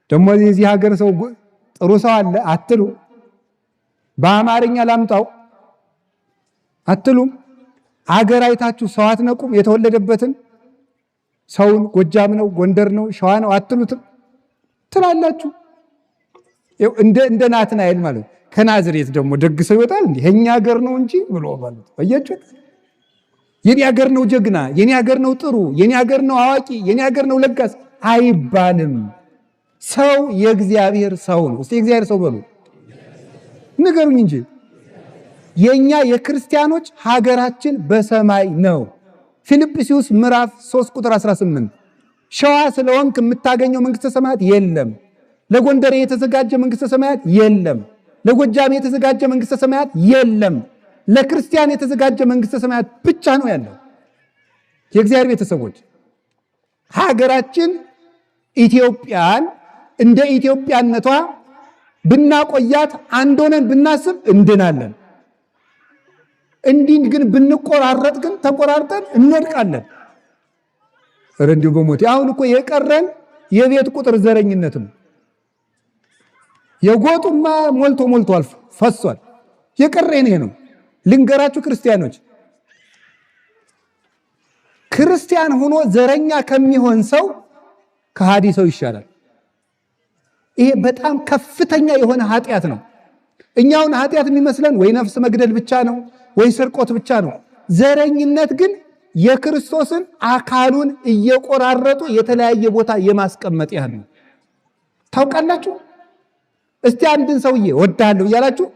ደግሞ የዚህ ሀገር ሰው ጥሩ ሰው አለ አትሉ? በአማርኛ ላምጣው አትሉም? አገር አይታችሁ ሰው አትነቁም? የተወለደበትን ሰውን ጎጃም ነው ጎንደር ነው ሸዋ ነው አትሉትም? ትላላችሁ። እንደ ናትናኤል ማለት ከናዝሬት ደግሞ ደግ ሰው ይወጣል እንዴ? የኛ ሀገር ነው እንጂ ብሎ ማለት አያችሁት? የኔ ሀገር ነው ጀግና፣ የኔ ሀገር ነው ጥሩ፣ የኔ ሀገር ነው አዋቂ፣ የኔ ሀገር ነው ለጋስ አይባልም። ሰው የእግዚአብሔር ሰው ነው። እስቲ የእግዚአብሔር ሰው በሉ ንገሩኝ እንጂ። የኛ የክርስቲያኖች ሀገራችን በሰማይ ነው። ፊልጵስዩስ ምዕራፍ 3 ቁጥር 18 ሸዋ ስለሆንክ የምታገኘው መንግስተ ሰማያት የለም። ለጎንደሬ የተዘጋጀ መንግስተ ሰማያት የለም። ለጎጃሜ የተዘጋጀ መንግስተ ሰማያት የለም። ለክርስቲያን የተዘጋጀ መንግስተ ሰማያት ብቻ ነው ያለው። የእግዚአብሔር ቤተሰቦች ሀገራችን ኢትዮጵያን እንደ ኢትዮጵያነቷ ብናቆያት አንድ ሆነን ብናስብ እንድናለን። እንዲህ ግን ብንቆራረጥ ግን ተቆራርጠን እንወድቃለን። ኧረ እንዲሁ በሞት አሁን እኮ የቀረን የቤት ቁጥር ዘረኝነት ነው። የጎጡማ ሞልቶ አልፎ ፈሷል። የቀረን ይሄ ነው። ልንገራችሁ ክርስቲያኖች፣ ክርስቲያን ሆኖ ዘረኛ ከሚሆን ሰው ከሃዲ ሰው ይሻላል። ይሄ በጣም ከፍተኛ የሆነ ኃጢአት ነው። እኛውን ኃጢአት የሚመስለን ወይ ነፍስ መግደል ብቻ ነው ወይ ስርቆት ብቻ ነው። ዘረኝነት ግን የክርስቶስን አካሉን እየቆራረጡ የተለያየ ቦታ የማስቀመጥ ያህል ነው። ታውቃላችሁ? እስቲ አንድን ሰውዬ ወዳለሁ እያላችሁ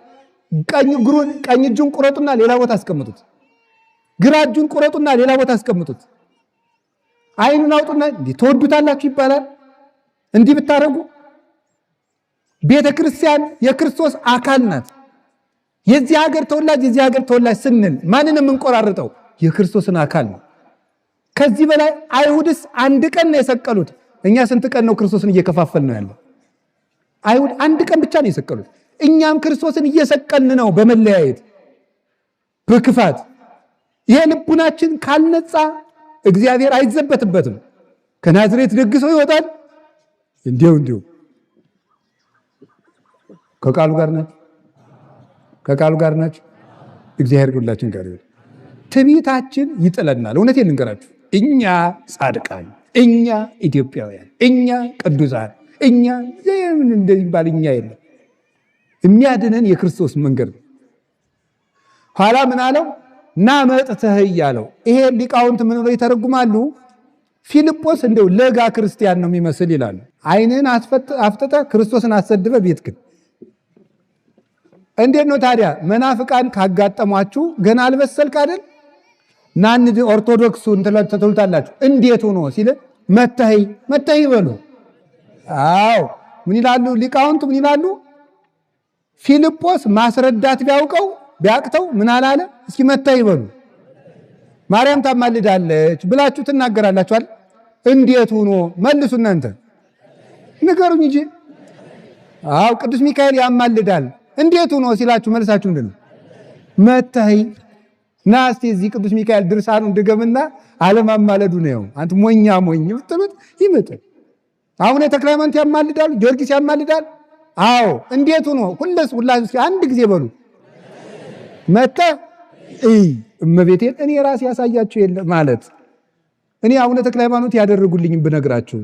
ቀኝ እጁን ቁረጡና ሌላ ቦታ አስቀምጡት። ግራ እጁን ቁረጡና ሌላ ቦታ አስቀምጡት። አይኑን አውጡና ትወዱታላችሁ ይባላል። እንዲህ ብታረጉ ቤተ ክርስቲያን የክርስቶስ አካል ናት። የዚህ ሀገር ተወላጅ ስንል ማንን የምንቆራርጠው? የክርስቶስን አካል ነው። ከዚህ በላይ አይሁድስ አንድ ቀን ነው የሰቀሉት። እኛ ስንት ቀን ነው ክርስቶስን እየከፋፈል ነው ያለው? አይሁድ አንድ ቀን ብቻ ነው የሰቀሉት። እኛም ክርስቶስን እየሰቀልን ነው በመለያየት በክፋት። ይሄ ልቡናችን ካልነጻ እግዚአብሔር አይዘበትበትም። ከናዝሬት ደግሶ ይወጣል። እንዲሁ ከቃሉ ጋር ናቸው። እግዚአብሔር ሁላችን ጋር ይሁን። ትዕቢታችን ይጥለናል። እውነቴን ልንገራችሁ፣ እኛ ጻድቃን፣ እኛ ኢትዮጵያውያን፣ እኛ ቅዱሳን፣ እኛ እንደሚባል እኛ የለም። የሚያድነን የክርስቶስ መንገድ ነው። ኋላ ምን አለው? ና መጥተህ እያለው። ይሄ ሊቃውንት ምን ብለው ይተረጉማሉ? ፊልጶስ እንደው ለጋ ክርስቲያን ነው የሚመስል ይላሉ። ዓይንህን አፍጥጠህ ክርስቶስን አሰድበህ ቤትክን። እንዴት ነው ታዲያ? መናፍቃን ካጋጠሟችሁ ገና አልበሰልክ አይደል? ናንድ ኦርቶዶክሱን ትሉታላችሁ። እንዴት ሆኖ ሲል መተህ ይበሉ። አዎ ምን ይላሉ ሊቃውንቱ? ምን ይላሉ? ፊልጶስ ማስረዳት ቢያቅተው ምን አላለ? እስኪ መተህ ይበሉ። ማርያም ታማልዳለች ብላችሁ ትናገራላችኋል። እንዴት ሆኖ መልሱ። እናንተ ንገሩኝ እንጂ። አዎ ቅዱስ ሚካኤል ያማልዳል። እንዴት ሆኖ ሲላችሁ መልሳችሁ ምንድን ነው? መተህ ና እስቲ እዚህ ቅዱስ ሚካኤል ድርሳኑን ድገምና አለማማለዱ ነው። አንተ ሞኝ ብትሉት ይመጣል። አቡነ ተክለ ሃይማኖት ያማልዳሉ፣ ጊዮርጊስ ያማልዳል። አዎ እንዴት ሆኖ ሁላችሁ አንድ ጊዜ በሉ። መተህ እመቤቴን እኔ ራሴ ያሳያችሁ የለ ማለት እኔ አቡነ ተክለ ሃይማኖት ያደረጉልኝ ብነግራችሁ፣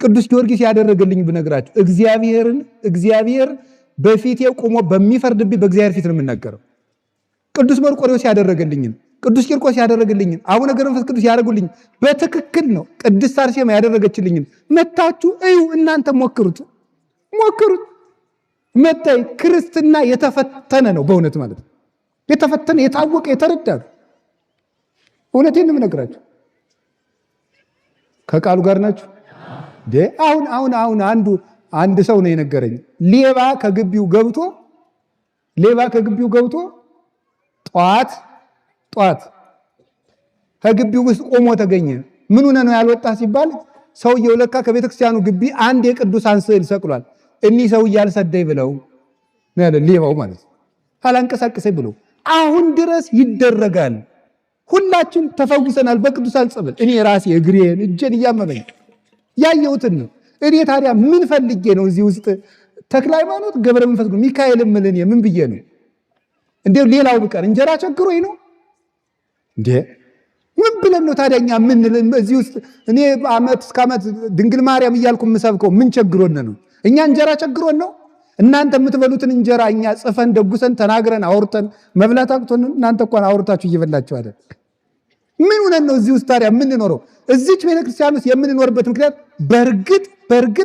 ቅዱስ ጊዮርጊስ ያደረገልኝ ብነግራችሁ፣ እግዚአብሔር በፊቴ ቆሞ በሚፈርድብኝ በእግዚአብሔር ፊት ነው የምናገረው። ቅዱስ መርቆሬዎስ ያደረገልኝን፣ ቅዱስ ቂርቆስ ያደረገልኝን፣ አቡነ ገብረ መንፈስ ቅዱስ ያደረጉልኝ በትክክል ነው። ቅድስት አርሴማ ያደረገችልኝን መታችሁ እዩ። እናንተ ሞክሩት። መታይ ክርስትና የተፈተነ ነው በእውነት ማለት ነው። የተፈተነ የታወቀ የተረዳ ነው። እውነቴን ነው የምነግራችሁ። ከቃሉ ጋር ናችሁ። አሁን አንድ ሰው ነው የነገረኝ። ሌባ ከግቢው ገብቶ ጧት ከግቢው ውስጥ ቆሞ ተገኘ። ምን ሆነ ነው ያልወጣ ሲባል ሰውየው ለካ ከቤተክርስቲያኑ ግቢ አንድ የቅዱሳን ስዕል ሰቅሏል። እኒህ ሰው ያልሰደይ ብለው ሌባው ማለት አላንቀሳቀሰኝ ብሎ አሁን ድረስ ይደረጋል። ሁላችን ተፈውሰናል በቅዱሳን ጸበል። እኔ ራሴ እግሬን እጄን እያመመኝ ያየሁትን ነው። እኔ ታዲያ ምን ፈልጌ ነው እዚህ ውስጥ ተክለ ሃይማኖት ገብረ መንፈስ ቅዱስ ሚካኤል ምልን ምን ብዬ ነው እንዴ? ሌላው ብቀር እንጀራ ቸግሮኝ ነው እንዴ? ምን ብለን ነው ታዲያኛ ምን እዚህ ውስጥ እኔ ዓመት እስከ ዓመት ድንግል ማርያም እያልኩ የምሰብከው ምን ቸግሮን ነው? እኛ እንጀራ ቸግሮን ነው? እናንተ የምትበሉትን እንጀራ እኛ ጽፈን ደጉሰን ተናግረን አውርተን መብላት አቅቶን፣ እናንተ እንኳን አውርታችሁ እየበላችሁ አይደል? ምን ሆነን ነው እዚህ ውስጥ ታዲያ የምንኖረው? እዚች ቤተክርስቲያን ውስጥ የምንኖርበት ምክንያት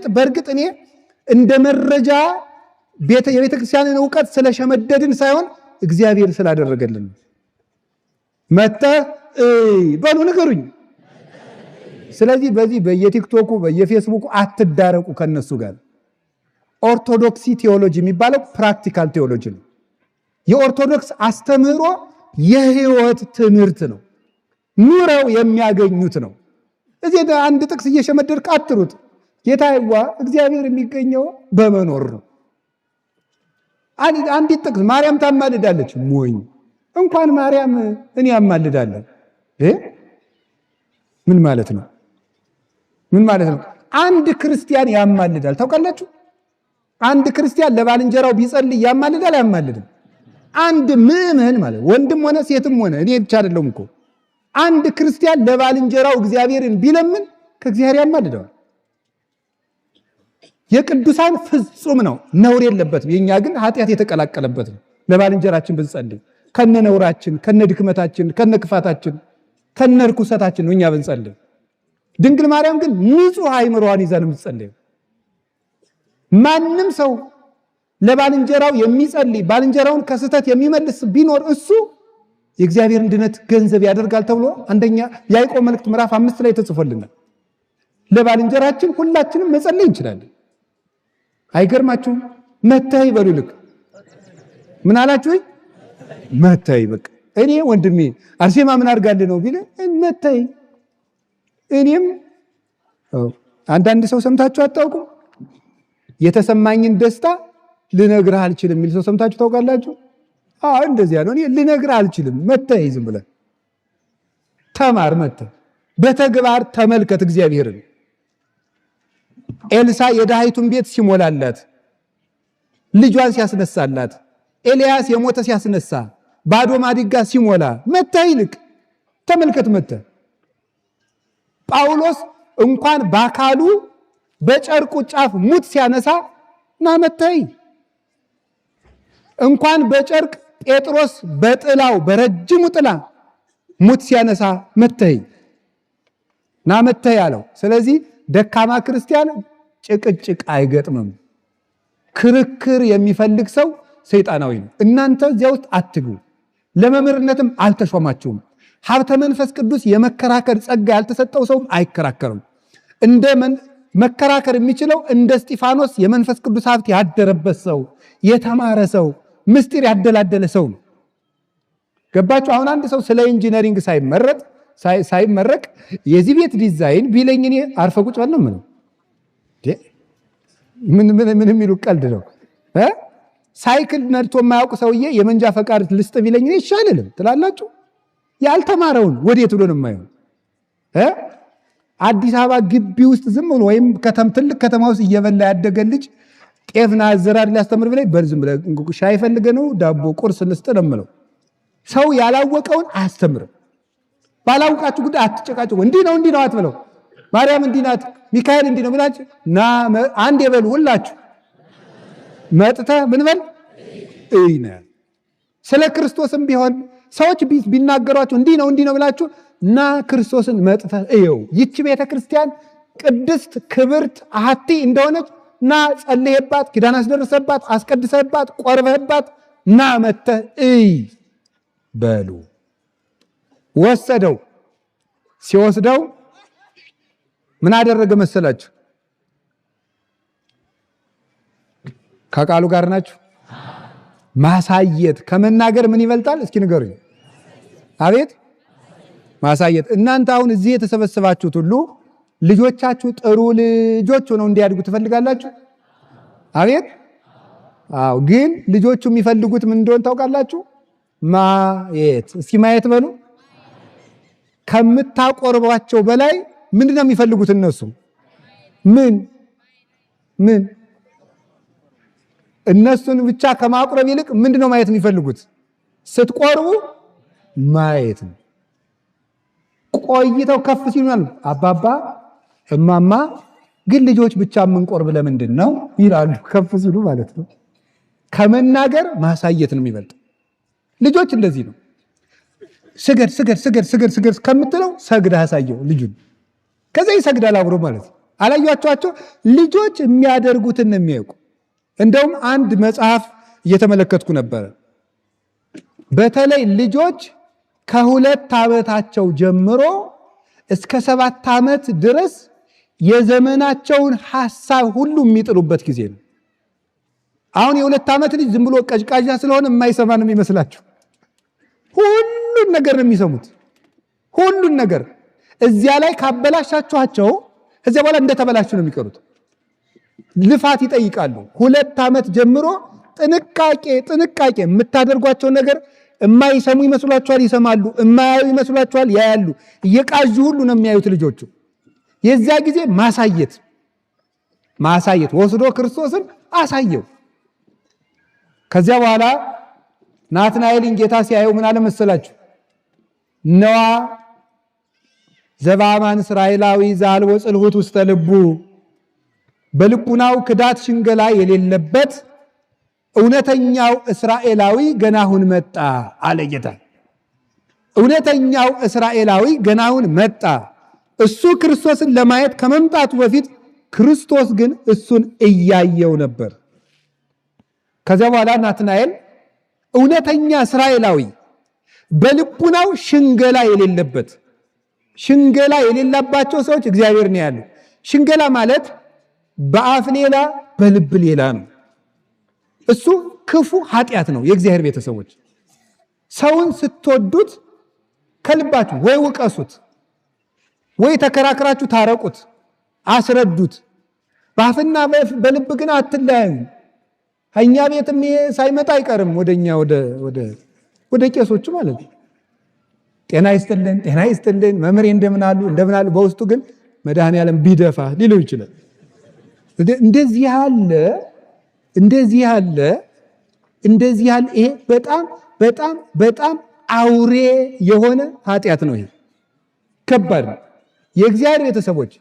በእርግጥ እኔ እንደ መረጃ የቤተክርስቲያንን እውቀት ስለሸመደድን ሳይሆን እግዚአብሔር ስላደረገልን። መተህ በሉ ንገሩኝ። ስለዚህ በዚህ በየቲክቶኩ በየፌስቡኩ አትዳረቁ ከነሱ ጋር። ኦርቶዶክሲ ቴዎሎጂ የሚባለው ፕራክቲካል ቴዎሎጂ ነው። የኦርቶዶክስ አስተምህሮ የህይወት ትምህርት ነው። ኑረው የሚያገኙት ነው። እዚህ አንድ ጥቅስ እየሸመደድክ አትሩት። ጌታዬዋ እግዚአብሔር የሚገኘው በመኖር ነው። አንዲት ጥቅስ ማርያም ታማልዳለች። ሞኝ እንኳን ማርያም እኔ ያማልዳለሁ። ምን ማለት ነው? አንድ ክርስቲያን ያማልዳል። ታውቃላችሁ? አንድ ክርስቲያን ለባልንጀራው ቢጸልይ ያማልዳል አያማልድም? አንድ ምዕመን ማለት ወንድም ሆነ ሴትም ሆነ እኔ ብቻ አይደለሁም እኮ አንድ ክርስቲያን ለባልንጀራው እግዚአብሔርን ቢለምን ከእግዚአብሔር ያማልደዋል። የቅዱሳን ፍጹም ነው፣ ነውር የለበትም። የኛ ግን ኃጢአት የተቀላቀለበት ነው። ለባልንጀራችን ብንጸልይ ከነ ነውራችን፣ ከነ ድክመታችን፣ ከነ ክፋታችን፣ ከነ ርኩሰታችን ነው እኛ ብንጸልይ። ድንግል ማርያም ግን ንጹሕ አእምሮዋን ይዛን የምትጸልየው። ለባልንጀራው የሚጸልይ ባልንጀራውን ከስተት የሚመልስ ቢኖር እሱ የእግዚአብሔርን ድነት ገንዘብ ያደርጋል ተብሎ አንደኛ ያዕቆብ መልእክት ምዕራፍ 5 ላይ ተጽፎልናል። ለባልንጀራችን ሁላችንም መጸለይ እንችላለን። አይገርማችሁም? መተይ በሉ ልክ ምን አላችሁ? መተይ በቃ እኔ ወንድሜ አርሴማ ምን አድርጋልህ ነው ቢል መተይ። እኔም አንዳንድ ሰው ሰምታችሁ አታውቁም? የተሰማኝን ደስታ ልነግርህ አልችልም የሚል ሰው ሰምታችሁ ታውቃላችሁ? እንደዚያ ነው። እኔ ልነግርህ አልችልም። መተይ ዝም ብለህ ተማር። መተይ በተግባር ተመልከት እግዚአብሔርን። ኤልሳ የድሃይቱን ቤት ሲሞላላት፣ ልጇን ሲያስነሳላት፣ ኤልያስ የሞተ ሲያስነሳ፣ ባዶ ማድጋ ሲሞላ መተህ ይልቅ ተመልከት። መተህ ጳውሎስ እንኳን በአካሉ በጨርቁ ጫፍ ሙት ሲያነሳ ና መተህ። እንኳን በጨርቅ ጴጥሮስ በጥላው በረጅሙ ጥላ ሙት ሲያነሳ መተህ ና መተህ ያለው። ስለዚህ ደካማ ክርስቲያን ጭቅጭቅ አይገጥምም። ክርክር የሚፈልግ ሰው ሰይጣናዊ ነው። እናንተ እዚያ ውስጥ አትግቡ። ለመምህርነትም አልተሾማችሁም። ሀብተ መንፈስ ቅዱስ የመከራከር ጸጋ ያልተሰጠው ሰውም አይከራከርም። መከራከር የሚችለው እንደ እስጢፋኖስ የመንፈስ ቅዱስ ሀብት ያደረበት ሰው፣ የተማረ ሰው፣ ምስጢር ያደላደለ ሰው ነው። ገባችሁ? አሁን አንድ ሰው ስለ ኢንጂነሪንግ ሳይመረቅ የዚህ ቤት ዲዛይን ቢለኝ እኔ አርፈ ቁጭ በል ነው የምለው። ምን የሚሉ ቀልድ ነው? ሳይክል ነድቶ የማያውቅ ሰውዬ የመንጃ ፈቃድ ልስጥ ቢለኝ እኔ ይሻልልም ትላላችሁ? ያልተማረውን ወዴት ብሎ ነው የማይሆን? አዲስ አበባ ግቢ ውስጥ ዝም ብሎ ወይም ትልቅ ከተማ ውስጥ እየበላ ያደገ ልጅ ጤፍና አዘራር ሊያስተምር ብለኝ በዝም ብለህ ሻይ ፈልገህ ነው ዳቦ ቁርስ ልስጥ ነው የምለው። ሰው ያላወቀውን አያስተምርም። ባላውቃችሁ ጉዳይ አትጨቃጭቁ። እንዲህ ነው አትበለው። ማርያም እንዲህ ናት፣ ሚካኤል እንዲህ ነው ብላችሁ አንድ የበሉ ሁላችሁ መጥተህ ምን በል እይነ ስለ ክርስቶስም ቢሆን ሰዎች ቢናገሯችሁ እንዲህ ነው ብላችሁ እና ክርስቶስን መጥተህ እየው። ይቺ ቤተ ክርስቲያን ቅድስት ክብርት አሐቲ እንደሆነች እና ጸልየባት፣ ኪዳን አስደርሰባት፣ አስቀድሰባት፣ ቆርበህባት እና መጥተህ እይ በሉ። ወሰደው። ሲወስደው ምን አደረገ መሰላችሁ? ከቃሉ ጋር ናችሁ? ማሳየት ከመናገር ምን ይበልጣል? እስኪ ንገሩኝ። አቤት ማሳየት። እናንተ አሁን እዚህ የተሰበሰባችሁት ሁሉ ልጆቻችሁ ጥሩ ልጆች ሆነው እንዲያድጉ ትፈልጋላችሁ? አቤት። አዎ። ግን ልጆቹ የሚፈልጉት ምን እንደሆነ ታውቃላችሁ? ማየት። እስኪ ማየት በሉ። ከምታቆርቧቸው በላይ ምንድነው የሚፈልጉት እነሱ? ምን እነሱን ብቻ ከማቁረብ ይልቅ ምንድነው ማየት የሚፈልጉት? ስትቆርቡ ማየት ነው። ቆይተው ከፍ ሲሉናል አባባ እማማ ግን ልጆች ብቻ የምንቆርብ ለምንድን ነው ይላሉ። ከፍ ሲሉ ማለት ነው። ከመናገር ማሳየት ነው የሚበልጥ። ልጆች እንደዚህ ነው። ስገድ ከምትለው ሰግዳ ያሳየው ልጁን። ከዛ ይሰግዳል አብሮ ማለት ነው። አላያችኋቸው? ልጆች የሚያደርጉትን ነው የሚያውቁ። እንደውም አንድ መጽሐፍ እየተመለከትኩ ነበረ። በተለይ ልጆች ከ2 ዓመታቸው ጀምሮ እስከ 7 ዓመት ድረስ የዘመናቸውን ሐሳብ ሁሉ የሚጥሉበት ጊዜ ነው። አሁን የ2 ዓመት ልጅ ዝም ብሎ ቀዥቃዣ ስለሆነ የማይሰማ ነው የሚመስላችሁ። ሁሉን ነገር ነው የሚሰሙት። ሁሉን ነገር እዚያ ላይ ካበላሻችኋቸው እዚያ በኋላ እንደተበላችሁ ነው የሚቀሩት። ልፋት ይጠይቃሉ። 2 ዓመት ጀምሮ ጥንቃቄ የምታደርጓቸው ነገር የማይሰሙ ይመስሏችኋል፣ ይሰማሉ። የማያዩ ይመስሏችኋል፣ ያያሉ። እየቃዡ ሁሉ ነው የሚያዩት ልጆቹ። የዚያ ጊዜ ማሳየት ወስዶ ክርስቶስን አሳየው። ከዚያ በኋላ ናትናኤልን ጌታ ሲያየው ምን አለ መሰላችሁ? ነዋ ዘባማን እስራኤላዊ ዘአልቦ ጽልሁት ውስተ ልቡ፣ በልቡናው ክዳት ሽንገላ የሌለበት እውነተኛው እስራኤላዊ ገናሁን መጣ አለ ጌታ። እውነተኛው እስራኤላዊ ገናሁን መጣ። እሱ ክርስቶስን ለማየት ከመምጣቱ በፊት ክርስቶስ ግን እሱን እያየው ነበር። ከዚያ በኋላ ናትናኤል እውነተኛ እስራኤላዊ በልቡናው ሽንገላ የሌለበት ሽንገላ የሌላባቸው ሰዎች እግዚአብሔር ነው ያሉ። ሽንገላ ማለት በአፍ ሌላ በልብ ሌላ ነው። እሱ ክፉ ኃጢአት ነው። የእግዚአብሔር ቤተሰቦች ሰውን ስትወዱት ከልባችሁ ወይ ውቀሱት ወይ ተከራክራችሁ ታረቁት፣ አስረዱት። በአፍና በልብ ግን አትለያዩ። እኛ ቤትም ይሄ ሳይመጣ አይቀርም ወደኛ ወደ ቄሶቹ ማለት ነው። ጤና ይስጥልን መምህሬ እንደምን አሉ። በውስጡ ግን መድኃኔዓለም ቢደፋ ሊለው ይችላል። እንደዚህ ያለ ይሄ በጣም አውሬ የሆነ ኃጢአት ነው። ይሄ ከባድ ነው። የእግዚአብሔር ቤተሰቦች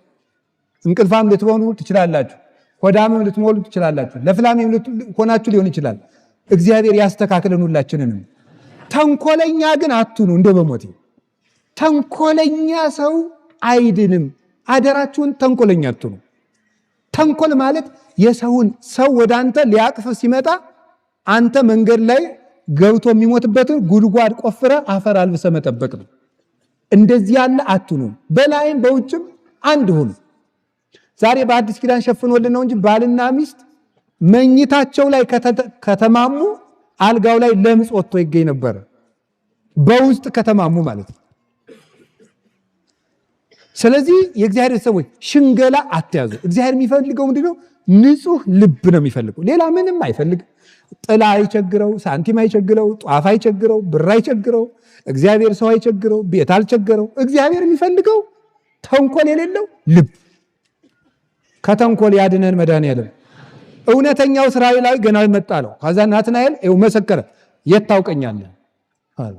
እንቅልፋም ልትሆኑ ትችላላችሁ፣ ሆዳምም ልትሞሉ ትችላላችሁ፣ ለፍላሜም ሆናችሁ ሊሆን ይችላል። እግዚአብሔር ያስተካክለን ሁላችንንም። ተንኮለኛ ግን አትኑ። እንደ በሞቴ ተንኮለኛ ሰው አይድንም። አደራችሁን ተንኮለኛ አትኑ። ተንኮል ማለት የሰውን ሰው ወደ አንተ ሊያቅፍ ሲመጣ አንተ መንገድ ላይ ገብቶ የሚሞትበትን ጉድጓድ ቆፍረ አፈር አልብሰ መጠበቅ ነው። እንደዚህ ያለ አትኑ። በላይም በውጭም አንድ ሁኑ። ዛሬ በአዲስ ኪዳን ሸፍኖልን ነው እንጂ ባልና ሚስት መኝታቸው ላይ ከተማሙ አልጋው ላይ ለምጽ ወጥቶ ይገኝ ነበር። በውስጥ ከተማሙ ማለት ነው። ስለዚህ የእግዚአብሔር ሰዎች ሽንገላ አትያዙ። እግዚአብሔር የሚፈልገው ምንድነው? ንጹህ ልብ ነው የሚፈልገው። ሌላ ምንም አይፈልግም። ጥላ አይቸግረው፣ ሳንቲም አይቸግረው፣ ጧፍ አይቸግረው፣ ብር አይቸግረው፣ እግዚአብሔር ሰው አይቸግረው፣ ቤት አልቸገረው። እግዚአብሔር የሚፈልገው ተንኮል የሌለው ልብ። ከተንኮል ያድነን መድኃኔዓለም። እውነተኛው እስራኤላዊ ገና መጣለው። ከዛ ናትናኤል መሰከረ፣ የት ታውቀኛለህ አለ።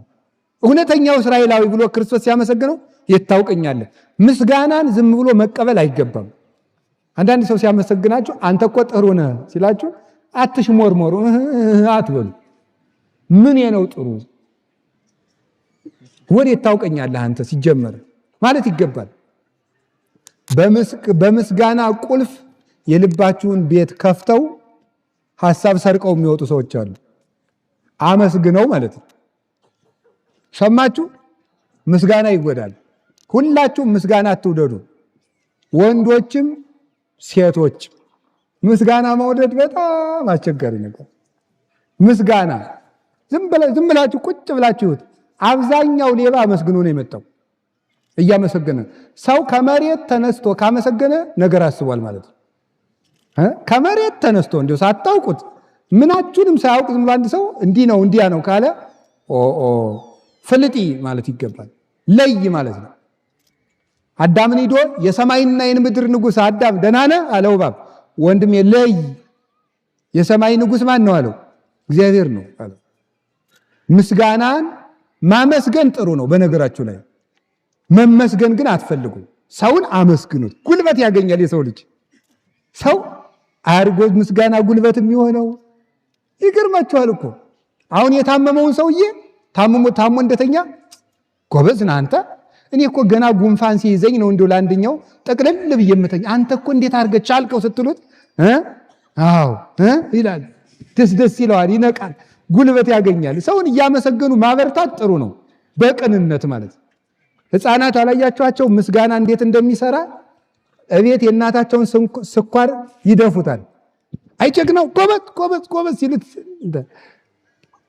እውነተኛው እስራኤላዊ ብሎ ክርስቶስ ሲያመሰግነው የት ታውቀኛለህ። ምስጋናን ዝም ብሎ መቀበል አይገባም። አንዳንድ ሰው ሲያመሰግናችሁ አንተ እኮ ጥሩ ነህ ሲላችሁ አትሽሞርሞሩ፣ አትበሉ። ምን ነው ጥሩ? ወዴት ታውቀኛለህ አንተ ሲጀመር ማለት ይገባል። በምስጋና ቁልፍ የልባችሁን ቤት ከፍተው ሐሳብ ሰርቀው የሚወጡ ሰዎች አሉ። አመስግነው ማለት ነው። ሰማችሁ? ምስጋና ይጎዳል። ሁላችሁም ምስጋና አትውደዱ፣ ወንዶችም ሴቶችም። ምስጋና መውደድ በጣም አስቸጋሪ ነገር። ምስጋና ዝም ብላችሁ ቁጭ ብላችሁት። አብዛኛው ሌባ አመስግኖ ነው የመጣው። እያመሰገነ ሰው ከመሬት ተነስቶ ካመሰገነ ነገር አስቧል ማለት ነው። ከመሬት ተነስቶ እንዲሁ ሳታውቁት ምናችሁንም ሳያውቅ ዝም ብሎ አንድ ሰው እንዲህ ነው እንዲያ ነው ካለ ፍልጢ ማለት ይገባል። ለይ ማለት ነው። አዳምን ሂዶ የሰማይና የምድር ንጉሥ አዳም ደህና ነህ አለው እባብ። ወንድሜ ለይ፣ የሰማይ ንጉሥ ማን ነው አለው? እግዚአብሔር ነው አለው። ምስጋናን ማመስገን ጥሩ ነው። በነገራችሁ ላይ መመስገን ግን አትፈልጉ። ሰውን አመስግኑት፣ ጉልበት ያገኛል የሰው ልጅ። ሰው አርጎ ምስጋና ጉልበት የሚሆነው ይገርማችኋል እኮ። አሁን የታመመውን ሰውዬ ታሞ እንደተኛ ጎበዝ ነህ አንተ፣ እኔ እኮ ገና ጉንፋን ሲይዘኝ ነው እንደው ለአንደኛው ጠቅልል ብዬ የምተኛ፣ አንተ እኮ እንዴት አድርገህ ቻልከው ስትሉት አዎ ይላል። ደስ ይለዋል፣ ይነቃል፣ ጉልበት ያገኛል። ሰውን እያመሰገኑ ማበርታት ጥሩ ነው፣ በቅንነት ማለት። ሕፃናት አላያችኋቸው ምስጋና እንዴት እንደሚሰራ? እቤት የእናታቸውን ስኳር ይደፉታል። አይቸግነው ጎበዝ ሲሉት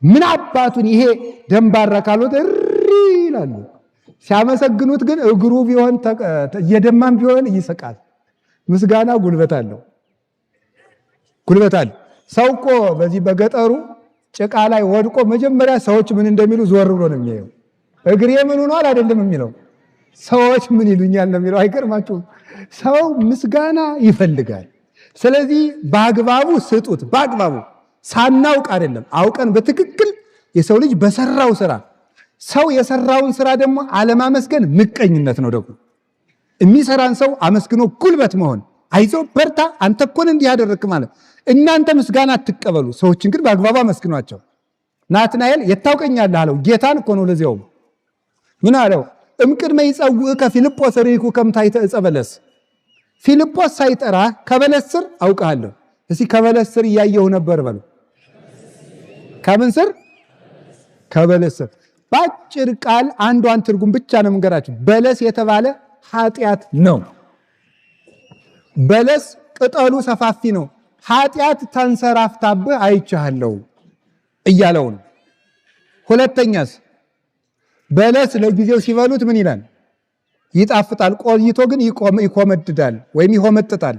ምን አባቱን ይሄ ደንባራ ካልወጥ እሪ ይላሉ። ሲያመሰግኑት ግን እግሩ ቢሆን እየደማም ቢሆን ይስቃል። ምስጋና ጉልበት አለው። ሰው እኮ በዚህ በገጠሩ ጭቃ ላይ ወድቆ መጀመሪያ ሰዎች ምን እንደሚሉ ዞር ብሎ ነው የሚያየው። እግሬ ምን ሆኗል አይደለም የሚለው፣ ሰዎች ምን ይሉኛል ነው የሚለው። አይገርማችሁም? ሰው ምስጋና ይፈልጋል። ስለዚህ በአግባቡ ስጡት። በአግባቡ ሳናውቅ አይደለም፣ አውቀን በትክክል የሰው ልጅ በሰራው ስራ። ሰው የሰራውን ስራ ደግሞ አለማመስገን ምቀኝነት ነው። ደግሞ የሚሰራን ሰው አመስግኖ ጉልበት መሆን፣ አይዞ በርታ፣ አንተ እኮ እንዲህ ያደረግክ ማለት። እናንተ ምስጋና አትቀበሉ፣ ሰዎችን ግን በአግባቡ አመስግኗቸው። ናትናኤል የታውቀኛለህ አለው። ጌታን እኮ ነው። ለዚያው ምን አለው? እምቅድመ ይጸውዕከ ፊልጶስ ርኢኩ ከምታይተ ዕፀ በለስ። ፊልጶስ ሳይጠራ ከበለስ ስር አውቃለሁ። እስኪ ከበለስ ስር እያየሁ ነበር በሉ። ከምን ስር? ከበለስ ስር። በአጭር ቃል አንዷን ትርጉም ብቻ ነው የምንገራችሁ። በለስ የተባለ ኃጢአት ነው። በለስ ቅጠሉ ሰፋፊ ነው። ኃጢአት ተንሰራፍታብህ አይቻለሁ እያለው ነው። ሁለተኛስ በለስ ለጊዜው ሲበሉት ምን ይላል? ይጣፍጣል። ቆይቶ ግን ይኮመድዳል ወይም ይሆመጥጣል።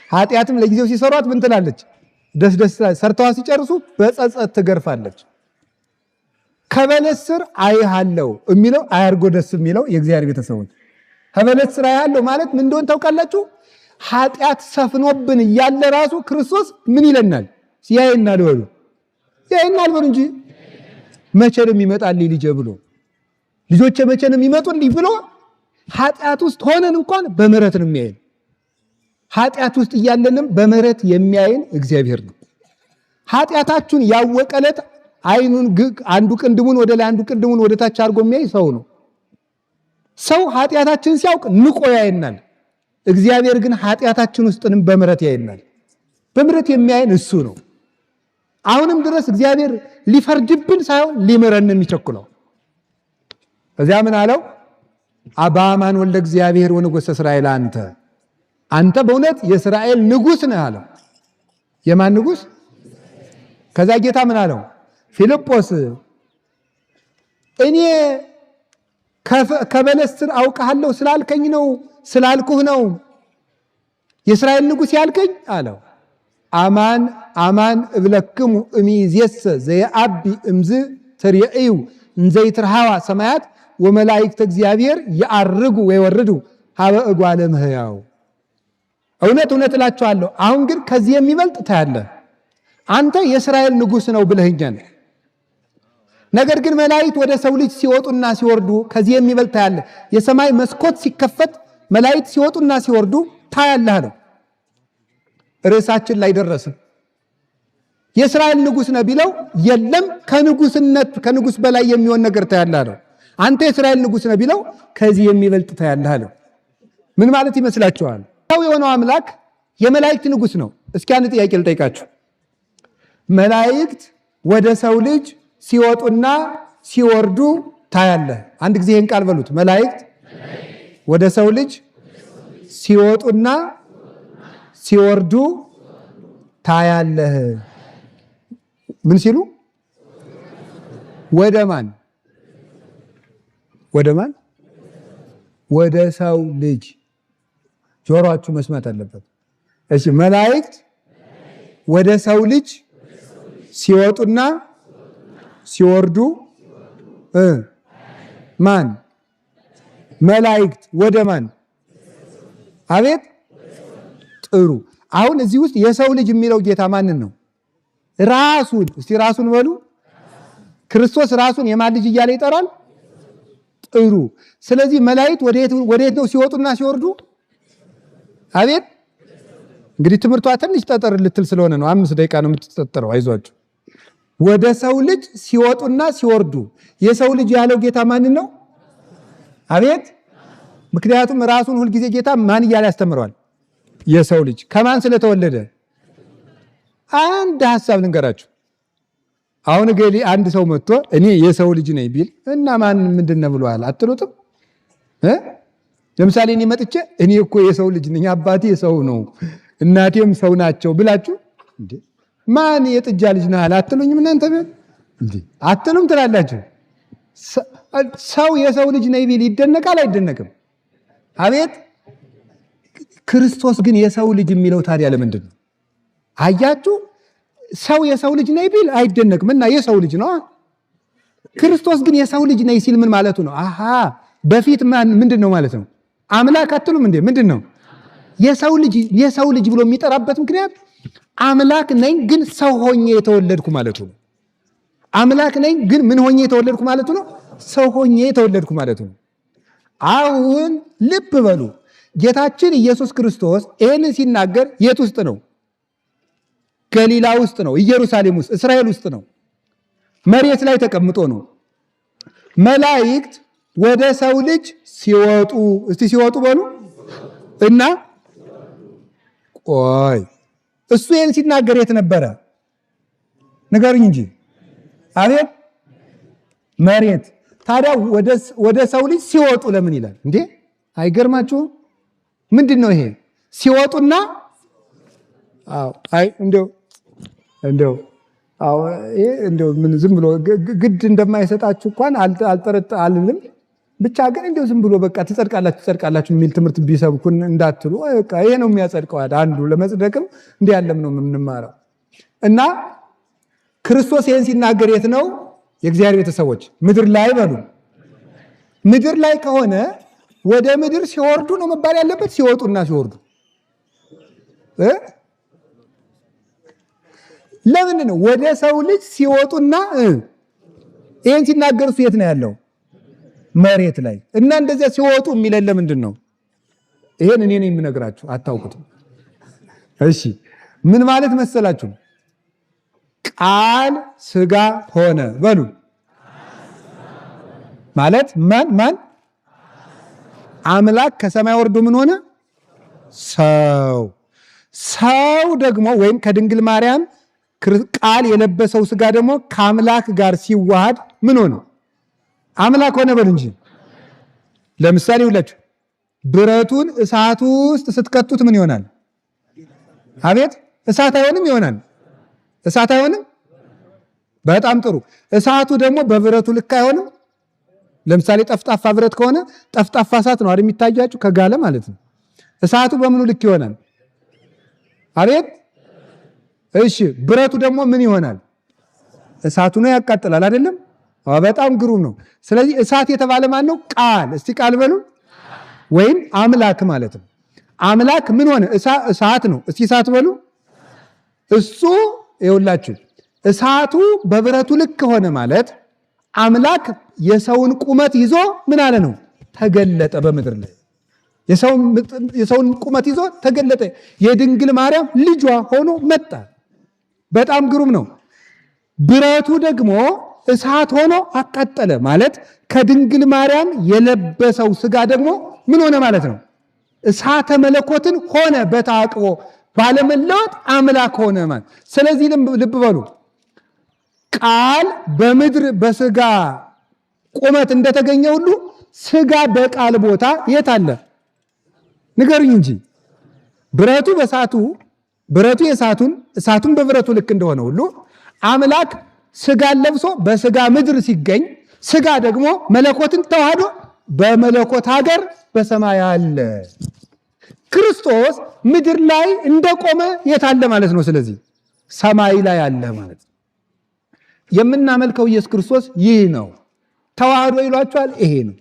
ኃጢአትም ለጊዜው ሲሰሯት ምን ትላለች? ደስ ደስ ሰርተዋ ሲጨርሱ በጸጸት ትገርፋለች። ከበለስ ስር አይሃለው የሚለው አያርጎ ደስ የሚለው የእግዚአብሔር ቤተሰቦች ከበለስ ስር አይሃለው ማለት ምን እንደሆነ ታውቃላችሁ? ኃጢአት ሰፍኖብን እያለ ራሱ ክርስቶስ ምን ይለናል? ያየናል በሉ ያየናል በሉ እንጂ መቼ ነው የሚመጣልኝ ልጄ ብሎ ልጆቼ መቼ ነው የሚመጡልኝ ብሎ ኃጢአት ውስጥ ሆነን እንኳን በምህረት ነው የሚያየን። ኃጢአት ውስጥ እያለንም በምህረት የሚያየን እግዚአብሔር ነው። ኃጢአታችሁን ያወቀለት አይኑን አንዱ ቅንድሙን ወደ ላይ አንዱ ቅንድሙን ወደ ታች አድርጎ የሚያይ ሰው ነው። ሰው ኃጢአታችንን ሲያውቅ ንቆ ያየናል። እግዚአብሔር ግን ኃጢአታችን ውስጥንም በምህረት ያየናል። በምህረት የሚያየን እሱ ነው። አሁንም ድረስ እግዚአብሔር ሊፈርድብን ሳይሆን ሊምረን የሚቸኩለው። እዚያ ምን አለው? በአማን ወልደ እግዚአብሔር ወንጉሥ እስራኤል አንተ በእውነት የእስራኤል ንጉሥ ነህ አለው። የማን ንጉሥ? ከዛ ጌታ ምን አለው? ፊልጶስ እኔ ከበለስ ስር አውቃለሁ ስላልከኝ ነው ስላልኩህ ነው የእስራኤል ንጉሥ ያልከኝ አለው። አማን አማን እብለክሙ እምይእዜሰ ዘየዐቢ እምዝ ትርእዩ እንዘ ይትረኃዋ ሰማያት ወመላእክተ እግዚአብሔር ያዐርጉ ወይወርዱ ሀበ እጓለ እመሕያው። እውነት እውነት እላችኋለሁ አሁን ግን ከዚህ የሚበልጥ ታያለህ። አንተ የእስራኤል ንጉሥ ነው ብለኸኛል። ነገር ግን መላእክት ወደ ሰው ልጅ ሲወጡና ሲወርዱ ከዚህ የሚበልጥ ታያለህ። የሰማይ መስኮት ሲከፈት መላእክት ሲወጡና ሲወርዱ ታያለህ አለው። ርዕሳችን ላይ ደረስን። የእስራኤል ንጉሥ ነው ቢለው የለም ከንጉሥ በላይ የሚሆን ነገር ታያለህ አለው። አንተ የእስራኤል ንጉሥ ነው ቢለው ከዚህ የሚበልጥ ታያለህ አለው። ምን ማለት ይመስላችኋል? ሰው የሆነው አምላክ የመላእክት ንጉሥ ነው። እስኪ አንድ ጥያቄ ልጠይቃችሁ። መላእክት ወደ ሰው ልጅ ሲወጡና ሲወርዱ ታያለህ። አንድ ጊዜ ይህን ቃል በሉት። መላእክት ወደ ሰው ልጅ ሲወጡና ሲወርዱ ታያለህ። ምን ሲሉ? ወደ ማን? ወደ ማን? ወደ ሰው ልጅ። ጆሮአችሁ መስማት አለበት። እሺ፣ መላእክት ወደ ሰው ልጅ ሲወጡና ሲወርዱ ማን? መላእክት ወደ ማን? አቤት ጥሩ። አሁን እዚህ ውስጥ የሰው ልጅ የሚለው ጌታ ማንን ነው? ራሱን። እስቲ ራሱን በሉ። ክርስቶስ ራሱን የማን ልጅ እያለ ይጠራል? ጥሩ። ስለዚህ መላእክት ወዴት ነው ሲወጡና ሲወርዱ? አቤት እንግዲህ ትምህርቷ ትንሽ ጠጠር ልትል ስለሆነ ነው። 5 ደቂቃ ነው የምትጠጠረው። አይዟችሁ። ወደ ሰው ልጅ ሲወጡና ሲወርዱ የሰው ልጅ ያለው ጌታ ማንን ነው? አቤት። ምክንያቱም ራሱን ሁልጊዜ ጌታ ማን እያለ ያስተምረዋል? የሰው ልጅ። ከማን ስለተወለደ? አንድ ሐሳብ ልንገራችሁ። አሁን ገሊ አንድ ሰው መጥቶ እኔ የሰው ልጅ ነኝ ቢል እና ማን ምንድን ነው ብለዋል አትሉትም? ለምሳሌ እኔ መጥቼ እኔ እኮ የሰው ልጅ ነኝ፣ አባቴ ሰው ነው፣ እናቴም ሰው ናቸው ብላችሁ እንዴ ማን የጥጃ ልጅ ነህ አትሉኝም? እናንተ እንዴ አትሉም ትላላችሁ። ሰው የሰው ልጅ ነኝ ቢል ይደነቃል አይደነቅም? አቤት። ክርስቶስ ግን የሰው ልጅ የሚለው ታዲያ ለምንድን ነው? አያችሁ፣ ሰው የሰው ልጅ ነኝ ቢል አይደነቅም እና የሰው ልጅ ነው። ክርስቶስ ግን የሰው ልጅ ነኝ ሲል ምን ማለቱ ነው? አሃ በፊት ምንድን ነው ማለት ነው? አምላክ አትሉም እንዴ? ምንድን ነው የሰው ልጅ ብሎ የሚጠራበት ምክንያት አምላክ ነኝ ግን ሰው ሆኜ የተወለድኩ ማለቱ ነው። አምላክ ነኝ ግን ምን ሆኜ የተወለድኩ ማለቱ ነው? ሰው ሆኜ የተወለድኩ ማለቱ ነው። አሁን ልብ በሉ። ጌታችን ኢየሱስ ክርስቶስ ይህንን ሲናገር የት ውስጥ ነው? ገሊላ ውስጥ ነው። ኢየሩሳሌም ውስጥ፣ እስራኤል ውስጥ ነው። መሬት ላይ ተቀምጦ ነው። መላእክት ወደ ሰው ልጅ ሲወጡ፣ እስቲ ሲወጡ በሉ እና ቆይ እሱ ይህን ሲናገር የት ነበረ? ንገሩኝ እንጂ። አቤት መሬት። ታዲያ ወደ ሰው ልጅ ሲወጡ ለምን ይላል እንዴ? አይገርማችሁም? ምንድን ነው ይሄ? ሲወጡና እንደው ምን ዝም ብሎ ግድ እንደማይሰጣችሁ እንኳን አልልም። ብቻ ግን እንደው ዝም ብሎ በቃ ትጸድቃላችሁ የሚል ትምህርት ቢሰብኩን እንዳትሉ። በቃ ይሄ ነው የሚያጸድቀው። አንዱ ለመጽደቅም እንዲህ ያለም ነው የምንማረው። እና ክርስቶስ ይህን ሲናገር የት ነው? የእግዚአብሔር ቤተሰቦች ምድር ላይ በሉ። ምድር ላይ ከሆነ ወደ ምድር ሲወርዱ ነው መባል ያለበት፣ ሲወጡና ሲወርዱ። ለምን ነው ወደ ሰው ልጅ ሲወጡና ይህን ሲናገር እሱ የት ነው ያለው? መሬት ላይ። እና እንደዚያ ሲወጡ የሚለን ለምንድን ነው? ይሄን እኔ ነኝ የምነግራችሁ፣ አታውቁትም። እሺ ምን ማለት መሰላችሁ? ቃል ሥጋ ሆነ በሉ ማለት ማን አምላክ ከሰማይ ወርዶ ምን ሆነ? ሰው ደግሞ ወይም ከድንግል ማርያም ቃል የለበሰው ሥጋ ደግሞ ከአምላክ ጋር ሲዋሃድ ምን ሆነ? አምላክ ሆነ በሉ እንጂ። ለምሳሌ ሁላችሁ ብረቱን እሳት ውስጥ ስትከቱት ምን ይሆናል? አቤት እሳት አይሆንም? ይሆናል። እሳት አይሆንም? በጣም ጥሩ። እሳቱ ደግሞ በብረቱ ልክ አይሆንም? ለምሳሌ ጠፍጣፋ ብረት ከሆነ ጠፍጣፋ እሳት ነው አይደል የሚታያችሁ? ከጋለ ማለት ነው። እሳቱ በምኑ ልክ ይሆናል? አቤት እሺ። ብረቱ ደግሞ ምን ይሆናል? እሳቱ ነው፣ ያቃጥላል አይደለም? በጣም ግሩም ነው። ስለዚህ እሳት የተባለ ማን ነው? ቃል። እስቲ ቃል በሉ። ወይም አምላክ ማለት ነው። አምላክ ምን ሆነ? እሳት ነው። እስቲ እሳት በሉ። እሱ ይኸውላችሁ እሳቱ በብረቱ ልክ ሆነ ማለት አምላክ የሰውን ቁመት ይዞ ምን አለ ነው? ተገለጠ በምድር ላይ። የሰውን ቁመት ይዞ ተገለጠ። የድንግል ማርያም ልጇ ሆኖ መጣ። በጣም ግሩም ነው። ብረቱ ደግሞ እሳት ሆኖ አቃጠለ ማለት ከድንግል ማርያም የለበሰው ሥጋ ደግሞ ምን ሆነ ማለት ነው? እሳተ መለኮትን ሆነ። በታቅቦ ባለመለወጥ አምላክ ሆነ ማለት። ስለዚህ ልብ በሉ፣ ቃል በምድር በሥጋ ቁመት እንደተገኘ ሁሉ ሥጋ በቃል ቦታ የት አለ? ንገሩኝ እንጂ። ብረቱ በእሳቱ ብረቱ እሳቱን በብረቱ ልክ እንደሆነ ሁሉ አምላክ ሥጋን ለብሶ በሥጋ ምድር ሲገኝ ሥጋ ደግሞ መለኮትን ተዋህዶ በመለኮት ሀገር በሰማይ አለ። ክርስቶስ ምድር ላይ እንደቆመ የት አለ ማለት ነው? ስለዚህ ሰማይ ላይ አለ ማለት ነው። የምናመልከው ኢየሱስ ክርስቶስ ይህ ነው። ተዋህዶ ይሏቸዋል። ይሄ ነው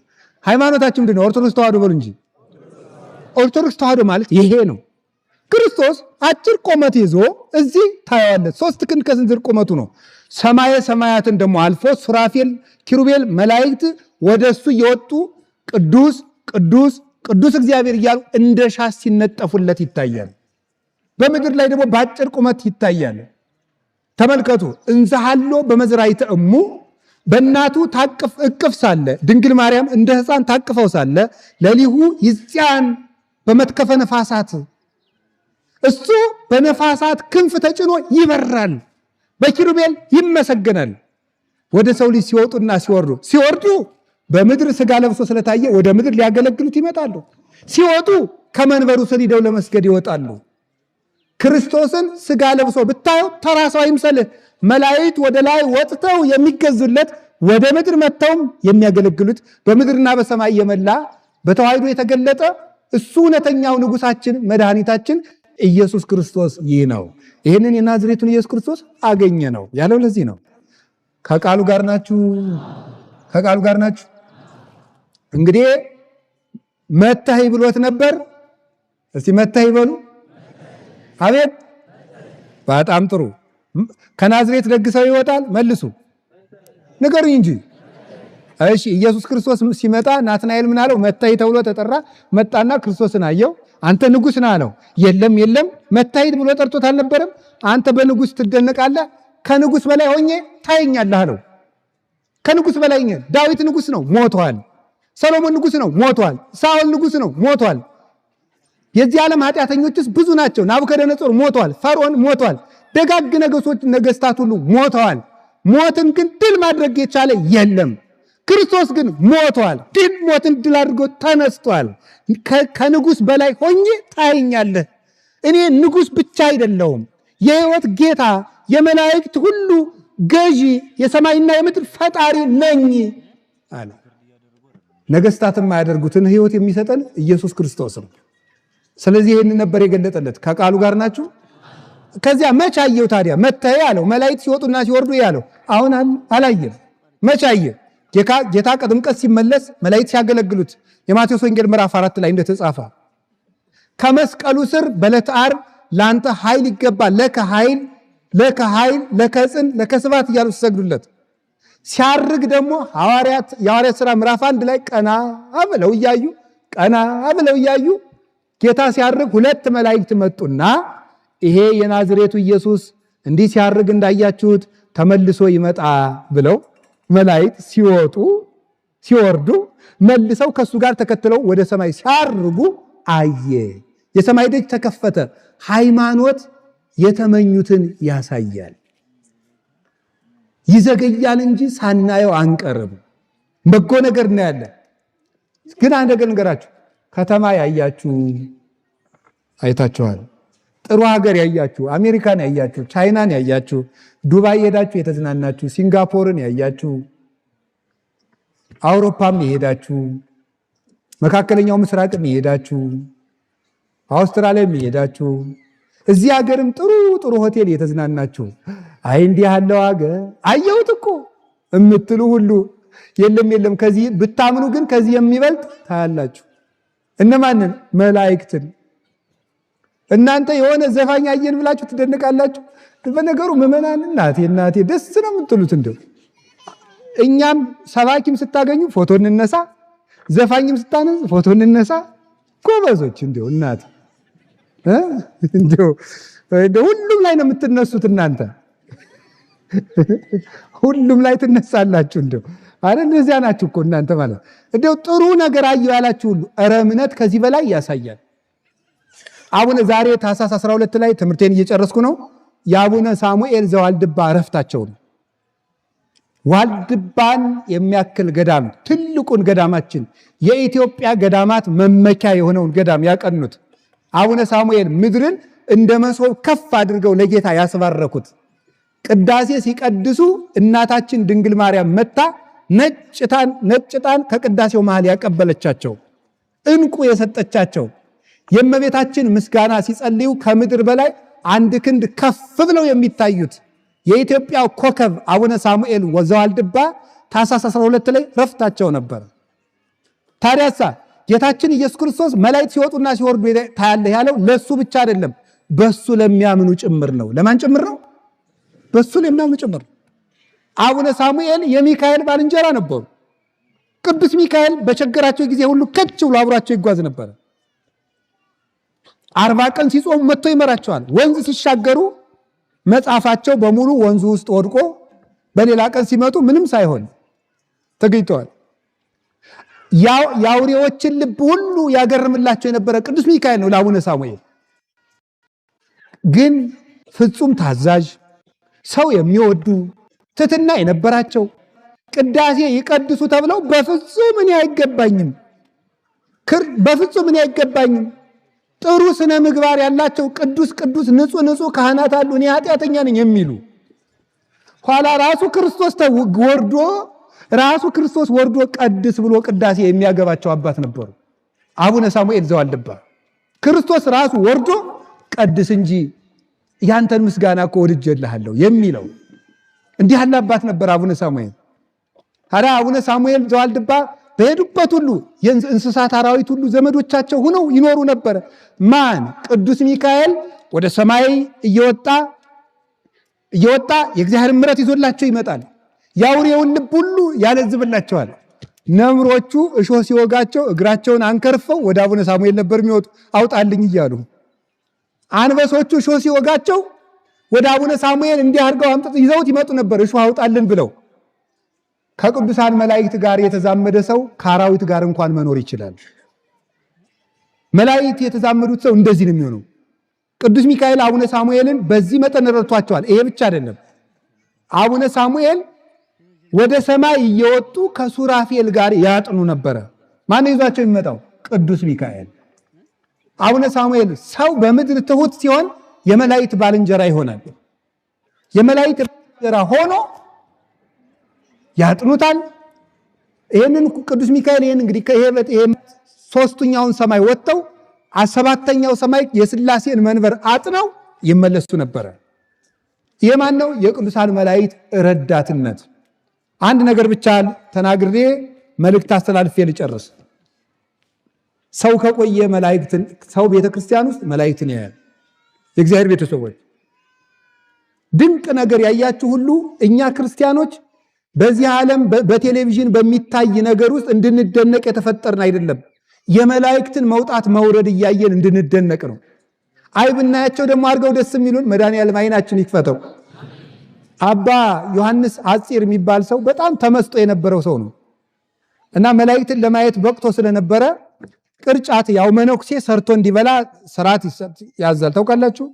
ሃይማኖታችን። ምንድን ነው? ኦርቶዶክስ ተዋህዶ በሉ እንጂ። ኦርቶዶክስ ተዋህዶ ማለት ይሄ ነው። ክርስቶስ አጭር ቁመት ይዞ እዚህ ታየዋለህ። 3 ክንድ ከስንዝር ቁመቱ ነው። ሰማየ ሰማያትን ደግሞ አልፎ ሱራፌል፣ ኪሩቤል፣ መላእክት ወደ እሱ እየወጡ ቅዱስ ቅዱስ ቅዱስ እግዚአብሔር እያሉ እንደ ሻስ ሲነጠፉለት ይታያል። በምድር ላይ ደግሞ በአጭር ቁመት ይታያል። ተመልከቱ። እንዘሃሎ በመዝራዕተ እሙ በእናቱ ታቅፍ እቅፍ ሳለ ድንግል ማርያም እንደ ሕፃን ታቅፈው ሳለ ለሊሁ ይጽያን በመትከፈ ነፋሳት፣ እሱ በነፋሳት ክንፍ ተጭኖ ይበራል፣ በኪሩቤል ይመሰገናል። ወደ ሰው ልጅ ሲወጡና ሲወርዱ በምድር ሥጋ ለብሶ ስለታየ ወደ ምድር ሊያገለግሉት ይመጣሉ። ሲወጡ ከመንበሩ ስር ሂደው ለመስገድ ይወጣሉ። ክርስቶስን ሥጋ ለብሶ ብታየው ተራ ሰው አይምሰልህ። መላእክት ወደ ላይ ወጥተው የሚገዙለት፣ ወደ ምድር መጥተውም የሚያገለግሉት፣ በምድርና በሰማይ የመላ በተዋሕዶ የተገለጠ እሱ እውነተኛው ንጉሳችን መድኃኒታችን ኢየሱስ ክርስቶስ ይህ ነው። ይህንን የናዝሬቱን ኢየሱስ ክርስቶስ አገኘ ነው ያለው። ለዚህ ነው። ከቃሉ ጋር ናችሁ? ከቃሉ ጋር ናችሁ? እንግዲህ መታህ ብሎት ነበር። እስቲ መታህ በሉ። አቤት በጣም ጥሩ። ከናዝሬት ደግሰው ይወጣል። መልሱ ንገሩኝ እንጂ። እሺ ኢየሱስ ክርስቶስ ሲመጣ ናትናኤል ምን አለው? መታህ ተብሎ ተጠራ። መጣና ክርስቶስን አየው። አንተ ንጉሥ ነህ አለው። የለም መታህ ብሎ ጠርቶት አልነበረም? አንተ በንጉሥ ትደነቃለህ፣ ከንጉሥ በላይ ሆኜ ታየኛለህ አለው። ከንጉሥ በላይ ዳዊት ንጉሥ ነው፣ ሞቷል። ሰሎሞን ንጉሥ ነው፣ ሞቷል። ሳኦል ንጉሥ ነው፣ ሞቷል። የዚህ ዓለም ኃጢአተኞችስ ብዙ ናቸው። ናቡከደነጾር ሞቷል። ፈርዖን ሞቷል። ደጋግ ነገስታት ሁሉ ሞተዋል። ሞትን ግን ድል ማድረግ የቻለ የለም። ክርስቶስ ግን ሞቷል። ሞትን ድል አድርጎ ተነስቷል። ከንጉስ በላይ ሆኜ ታየኛለህ። እኔ ንጉስ ብቻ አይደለሁም፣ የህይወት ጌታ፣ የመላእክት ሁሉ ገዢ፣ የሰማይና የምድር ፈጣሪ ነኝ አለ። ነገስታት የማያደርጉትን ህይወት የሚሰጠን ኢየሱስ ክርስቶስ ነው። ስለዚህ ይህን ነበር የገለጠለት። ከቃሉ ጋር ናችሁ። ከዚያ መች አየው ታዲያ? መታየ አለው። መላእክት ሲወጡና ሲወርዱ ያለው አሁን አላየም። መች አየ? ጌታ ከጥምቀት ሲመለስ መላእክት ሲያገለግሉት የማቴዎስ ወንጌል ምዕራፍ 4 ላይ እንደተጻፈ ከመስቀሉ ስር በዕለተ ዓርብ ለአንተ ኃይል ይገባል፣ ለከ ኃይል ለከጽን ለከስባት እያሉ ሲሰግዱለት፣ ሲያርግ ደግሞ የሐዋርያት ሥራ ምዕራፍ 1 ላይ ቀና ብለው እያዩ ጌታ ሲያርግ 2 መላእክት መጡና ይሄ የናዝሬቱ ኢየሱስ እንዲህ ሲያርግ እንዳያችሁት ተመልሶ ይመጣ ብለው መላእክት ሲወርዱ መልሰው ከሱ ጋር ተከትለው ወደ ሰማይ ሲያርጉ አየ። የሰማይ ደጅ ተከፈተ። ሃይማኖት የተመኙትን ያሳያል። ይዘገያል እንጂ ሳናየው አንቀርም። በጎ ነገር እናያለን። ግን አንድ ነገር ንገራችሁ፣ ከተማ ያያችሁ አይታችኋል። ጥሩ ሀገር ያያችሁ፣ አሜሪካን ያያችሁ፣ ቻይናን ያያችሁ፣ ዱባይ ሄዳችሁ የተዝናናችሁ፣ ሲንጋፖርን ያያችሁ፣ አውሮፓም የሄዳችሁ፣ መካከለኛው ምስራቅም የሄዳችሁ፣ አውስትራሊያም የሄዳችሁ፣ እዚህ ሀገርም ጥሩ ሆቴል የተዝናናችሁ፣ አይ እንዲህ ያለው ሀገር አየሁት እኮ እምትሉ ሁሉ የለም ከዚህ ብታምኑ ግን ከዚህ የሚበልጥ ታያላችሁ። እነማንን? መላእክትን። እናንተ የሆነ ዘፋኝ አየን ብላችሁ ትደነቃላችሁ። በነገሩ ምዕመናን እናቴ ደስ ነው የምትሉት። እንደው እኛም ሰባኪም ስታገኙ ፎቶ እንነሳ፣ ዘፋኝም ስታነሱ ፎቶ እንነሳ። ጎበዞች እንደው እናቴ እንደው ሁሉም ላይ ነው የምትነሱት እናንተ ሁሉም ላይ ትነሳላችሁ። እንደው አረ እንደዚያ ናችሁ እኮ እናንተ ማለት እንደው ጥሩ ነገር አየሁ ያላችሁ ሁሉ ኧረ እምነት ከዚህ በላይ ያሳያል። አቡነ ዛሬ ታኅሳስ 12 ላይ ትምህርቴን እየጨረስኩ ነው። የአቡነ ሳሙኤል ዘዋልድባ ዕረፍታቸው ነው። ዋልድባን የሚያክል ገዳም ትልቁን ገዳማችን የኢትዮጵያ ገዳማት መመኪያ የሆነውን ገዳም ያቀኑት አቡነ ሳሙኤል ምድርን እንደ መሶብ ከፍ አድርገው ለጌታ ያስባረኩት፣ ቅዳሴ ሲቀድሱ እናታችን ድንግል ማርያም መታ ነጭ ዕጣን ከቅዳሴው መሃል ያቀበለቻቸው፣ ዕንቁ የሰጠቻቸው፣ የእመቤታችን ምስጋና ሲጸልዩ ከምድር በላይ 1 ክንድ ከፍ ብለው የሚታዩት የኢትዮጵያ ኮከብ አቡነ ሳሙኤል ዘዋልድባ ታኅሳስ 12 ላይ ዕረፍታቸው ነበር። ታዲያሳ ጌታችን ኢየሱስ ክርስቶስ መላእክት ሲወጡና ሲወርዱ ታያለህ ያለው ለሱ ብቻ አይደለም፣ በሱ ለሚያምኑ ጭምር ነው። ለማን ጭምር ነው? በሱ ለሚያምኑ ጭምር። አቡነ ሳሙኤል የሚካኤል ባልንጀራ ነበሩ። ቅዱስ ሚካኤል በቸገራቸው ጊዜ ሁሉ ከች ብሎ አብሯቸው ይጓዝ ነበር። 40 ቀን ሲጾሙ መጥቶ ይመራቸዋል። ወንዝ ሲሻገሩ መጽሐፋቸው በሙሉ ወንዙ ውስጥ ወድቆ በሌላ ቀን ሲመጡ ምንም ሳይሆን ተገኝተዋል። የአውሬዎችን ልብ ሁሉ ያገርምላቸው የነበረ ቅዱስ ሚካኤል ነው ለአቡነ ሳሙኤል። ግን ፍጹም ታዛዥ፣ ሰው የሚወዱ፣ ትሕትና የነበራቸው፣ ቅዳሴ ይቀድሱ ተብለው በፍጹም እኔ አይገባኝም፣ ጥሩ ስነ ምግባር ያላቸው ቅዱስ ንጹህ ካህናት አሉ፣ እኔ ኃጢአተኛ ነኝ የሚሉ ኋላ ራሱ ክርስቶስ ወርዶ ቀድስ ብሎ ቅዳሴ የሚያገባቸው አባት ነበሩ አቡነ ሳሙኤል ዘዋልድባ። ክርስቶስ ራሱ ወርዶ ቀድስ እንጂ ያንተን ምስጋና እኮ ወድጄልሃለሁ የሚለው እንዲህ ያለ አባት ነበር አቡነ ሳሙኤል። ታዲያ አቡነ ሳሙኤል ዘዋልድባ በሄዱበት ሁሉ የእንስሳት አራዊት ሁሉ ዘመዶቻቸው ሆነው ይኖሩ ነበር። ማን? ቅዱስ ሚካኤል ወደ ሰማይ እየወጣ የእግዚአብሔር ምሕረት ይዞላቸው ይመጣል። የአውሬውን ልብ ሁሉ ያለዝብላቸዋል። ነምሮቹ እሾህ ሲወጋቸው እግራቸውን አንከርፈው ወደ አቡነ ሳሙኤል ነበር የሚወጡ አውጣልኝ እያሉ። አንበሶቹ እሾህ ሲወጋቸው ወደ አቡነ ሳሙኤል እንዲህ አድርገው አምጥተው ይዘውት ይመጡ ነበር እሾህ አውጣልን ብለው። ከቅዱሳን መላእክት ጋር የተዛመደ ሰው ከአራዊት ጋር እንኳን መኖር ይችላል። መላእክት የተዛመዱት ሰው እንደዚህ ነው የሚሆነው። ቅዱስ ሚካኤል አቡነ ሳሙኤልን በዚህ መጠን ረድቷቸዋል። ይሄ ብቻ አይደለም። አቡነ ሳሙኤል ወደ ሰማይ እየወጡ ከሱራፌል ጋር ያጥኑ ነበረ። ማን ይዟቸው የሚመጣው? ቅዱስ ሚካኤል። አቡነ ሳሙኤል ሰው በምድር ትሁት ሲሆን የመላእክት ባልንጀራ ይሆናል። የመላእክት ባልንጀራ ሆኖ ያጥኑታል። ይሄንን ቅዱስ ሚካኤል ይሄን እንግዲህ ይሄ ሶስተኛውን ሰማይ ወጥተው ሰባተኛው ሰማይ የሥላሴን መንበር አጥነው ይመለሱ ነበረ። የማን ነው? የቅዱሳን መላእክት ረዳትነት። አንድ ነገር ብቻ ተናግሬ መልእክት አስተላልፌ ልጨርስ። ሰው ከቆየ መላእክትን ሰው ቤተክርስቲያን ውስጥ መላእክትን ያያል። የእግዚአብሔር ቤተሰቦች ድንቅ ነገር ያያችሁ ሁሉ እኛ ክርስቲያኖች በዚህ ዓለም በቴሌቪዥን በሚታይ ነገር ውስጥ እንድንደነቅ የተፈጠርን አይደለም። የመላእክትን መውጣት መውረድ እያየን እንድንደነቅ ነው። አይ ብናያቸው ደግሞ አድርገው ደስ የሚሉን መድኃኒዓለም ዓይናችን ይክፈተው። አባ ዮሐንስ አፂር የሚባል ሰው በጣም ተመስጦ የነበረው ሰው ነው እና መላእክትን ለማየት በቅቶ ስለነበረ ቅርጫት ያው መነኩሴ ሰርቶ እንዲበላ ስርዓት ያዛል። ታውቃላችሁ?